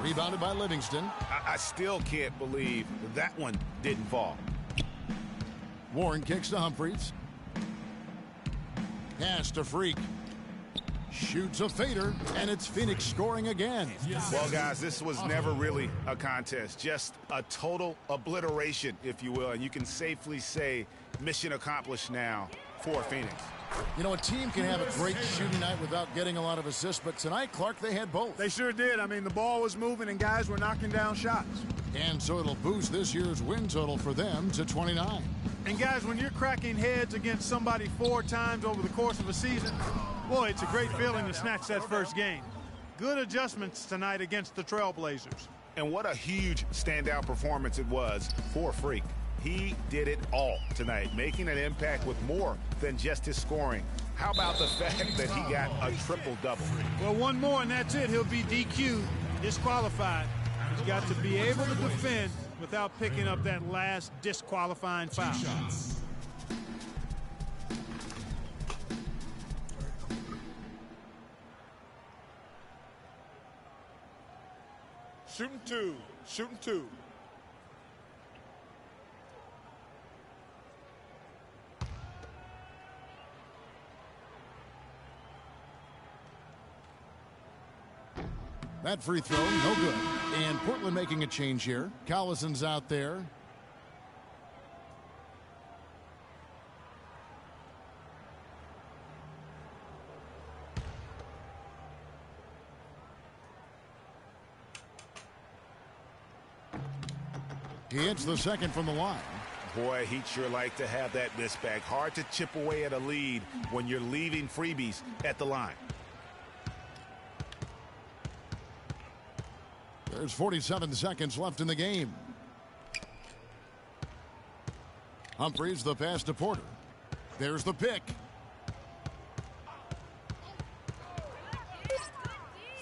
Rebounded by Livingston. I still can't believe that one didn't fall. Warren kicks to Humphries. Pass to Freak. Shoots a fader, and it's Phoenix scoring again. Well, guys, this was never really a contest. Just a total obliteration, if you will. And you can safely say mission accomplished now for Phoenix. You know, a team can have a great shooting night without getting a lot of assists, but tonight, Clark, they had both. They sure did. I mean, the ball was moving and guys were knocking down shots. And so it'll boost this year's win total for them to 29. And guys, when you're cracking heads against somebody 4 times over the course of a season, boy, it's a great feeling to snatch that first game. Good adjustments tonight against the Trailblazers. And what a huge standout performance it was for Freak. He did it all tonight, making an impact with more than just his scoring. How about the fact that he got a triple-double? Well, one more and that's it. He'll be DQ'd, disqualified. He's got to be able to defend without picking up that last disqualifying foul. Shooting 2. Shooting 2. That free throw, no good. And Portland making a change here. Collison's out there. He hits the second from the line. Boy, he'd sure like to have that miss back. Hard to chip away at a lead when you're leaving freebies at the line. There's 47 seconds left in the game. Humphries the pass to Porter. There's the pick.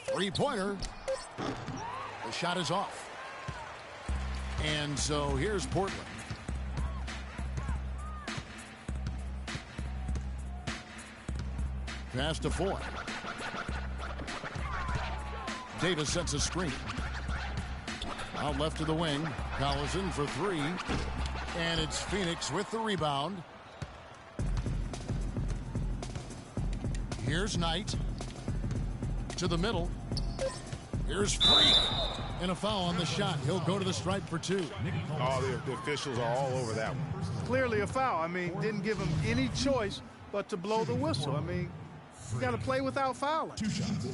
Three-pointer. The shot is off. And so here's Portland. Pass to Foy. Davis sets a screen. Out left to the wing. Collison for 3. And it's Phoenix with the rebound. Here's Knight. To the middle. Here's Freak. And a foul on the shot. He'll go to the stripe for 2. Oh, the officials are all over that one. Clearly a foul. I mean, didn't give him any choice but to blow the whistle. I mean, you got to play without fouling. 2 shots.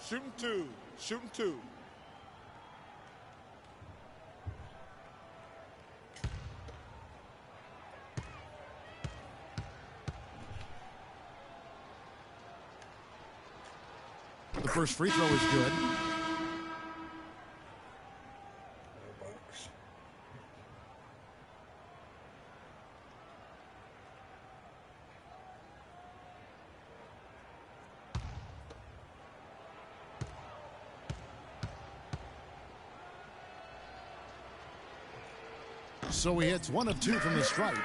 Shooting 2. Shooting 2. The first free throw is good. So he hits 1 of 2 from the stripe.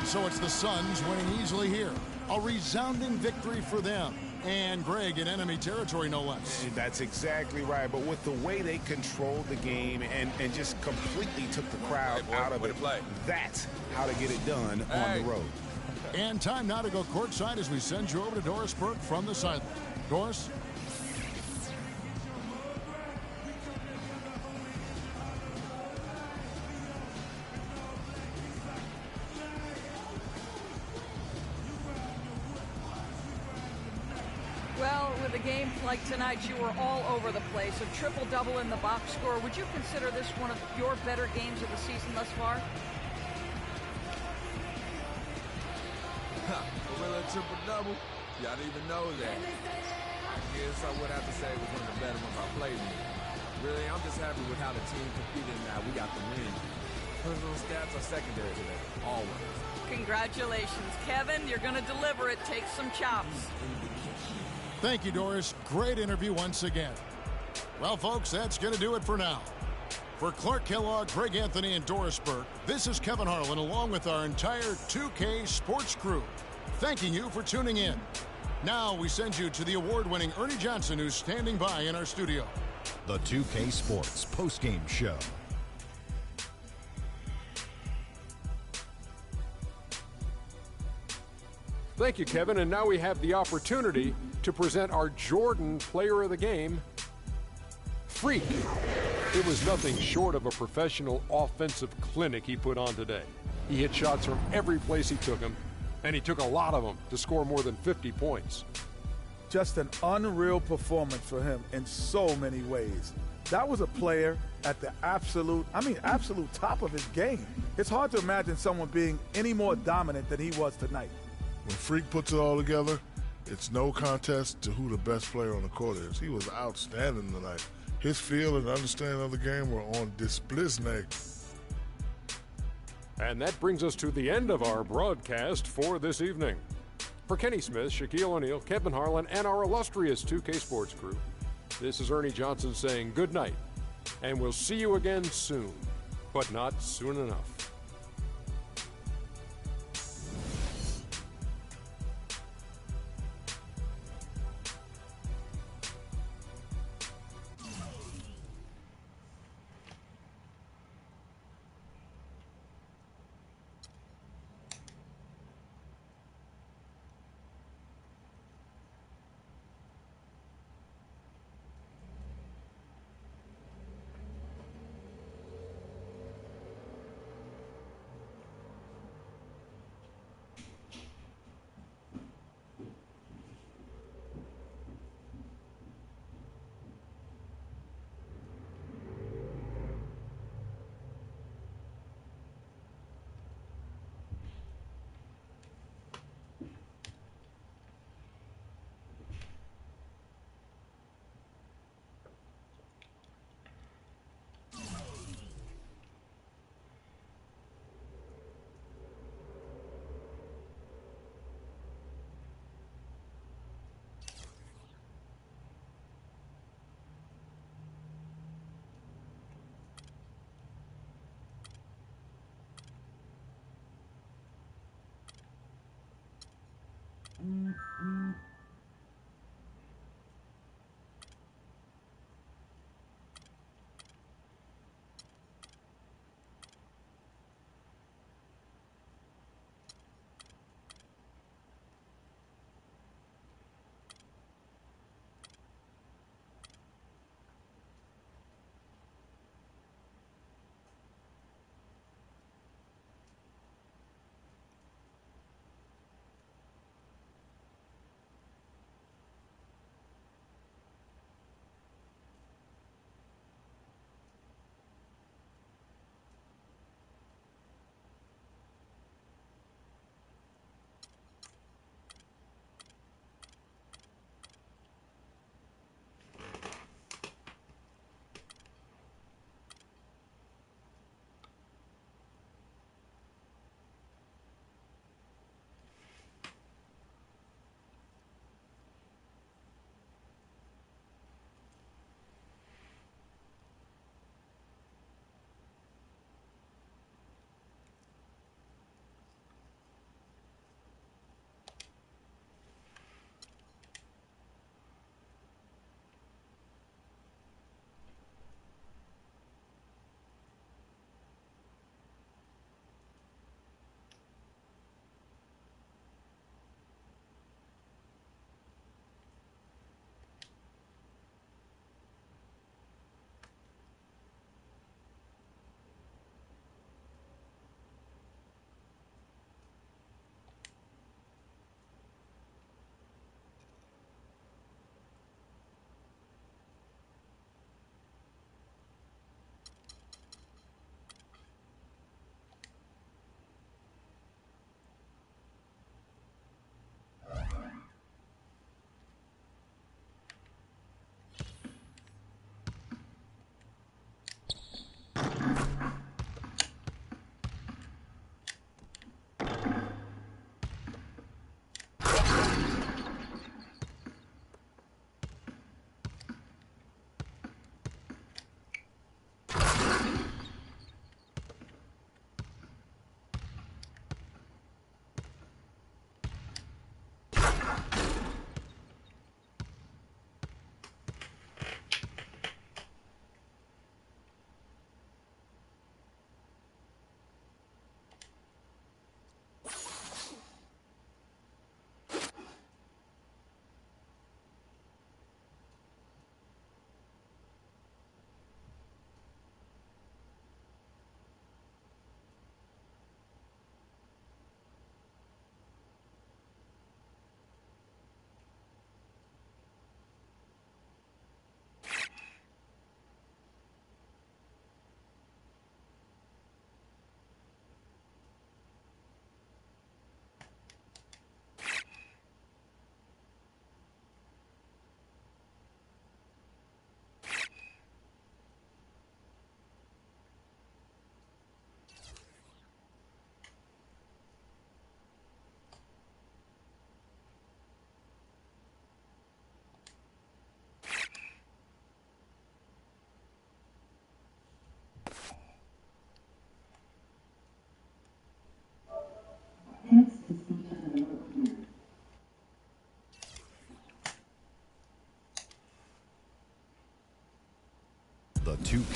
So it's the Suns winning easily here. A resounding victory for them. And Greg in enemy territory, no less. That's exactly right. But with the way they controlled the game and just completely took the crowd out of it, that's how to get it done on the road. And time now to go courtside as we send you over to Doris Burke from the sideline. Doris? Well, with a game like tonight, you were all over the place. A triple-double in the box score. Would you consider this one of your better games of the season thus far? Gorilla triple-double? Y'all didn't even know that. I guess I would have to say it was one of the better ones I played in. Really, I'm just happy with how the team competed and how we got the win. Personal stats are secondary today, always. Congratulations, Kevin. You're going to deliver it. Take some chops. Thank you, Doris. Great interview once again. Well, folks, that's going to do it for now. For Clark Kellogg, Greg Anthony, and Doris Burke, this is Kevin Harlan along with our entire 2K Sports crew, thanking you for tuning in. Now we send you to the award-winning Ernie Johnson, who's standing by in our studio. The 2K Sports postgame show. Thank you, Kevin. And now we have the opportunity to present our Jordan Player of the Game, Freak. It was nothing short of a professional offensive clinic he put on today. He hit shots from every place he took them, and he took a lot of them to score more than 50 points. Just an unreal performance for him in so many ways. That was a player at the absolute top of his game. It's hard to imagine someone being any more dominant than he was tonight. When Freak puts it all together, it's no contest to who the best player on the court is. He was outstanding tonight. His feel and understanding of the game were on display. And that brings us to the end of our broadcast for this evening. For Kenny Smith, Shaquille O'Neal, Kevin Harlan, and our illustrious 2K Sports crew, this is Ernie Johnson saying good night, and we'll see you again soon, but not soon enough.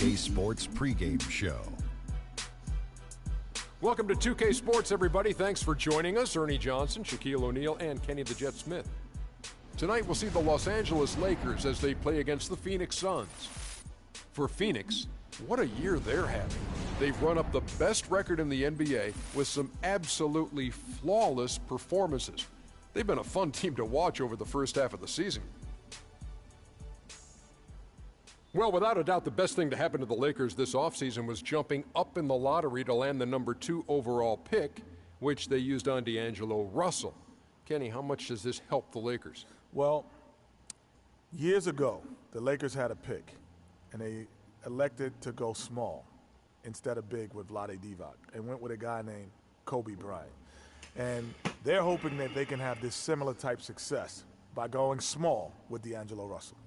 2K Sports pregame show. Welcome to 2K Sports, everybody. Thanks for joining us. Ernie Johnson, Shaquille O'Neal, and Kenny the Jet Smith. Tonight we'll see the Los Angeles Lakers as they play against the Phoenix Suns. For Phoenix, what a year they're having. They've run up the best record in the NBA with some absolutely flawless performances. They've been a fun team to watch over the first half of the season. Well, without a doubt, the best thing to happen to the Lakers this offseason was jumping up in the lottery to land the number 2 overall pick, which they used on D'Angelo Russell. Kenny, how much does this help the Lakers? Well, years ago, the Lakers had a pick, and they elected to go small instead of big with Vlade Divac and went with a guy named Kobe Bryant. And they're hoping that they can have this similar type success by going small with D'Angelo Russell.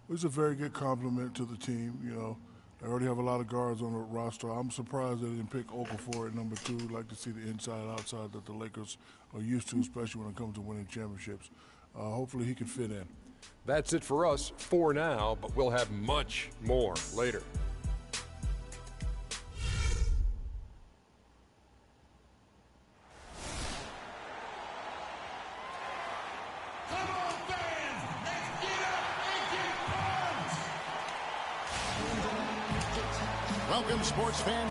It's a very good compliment to the team. You know, they already have a lot of guards on the roster. I'm surprised they didn't pick Okafor at number 2. I'd like to see the inside outside that the Lakers are used to, especially when it comes to winning championships. Hopefully he can fit in. That's it for us for now, but we'll have much more later. Welcome, sports fans.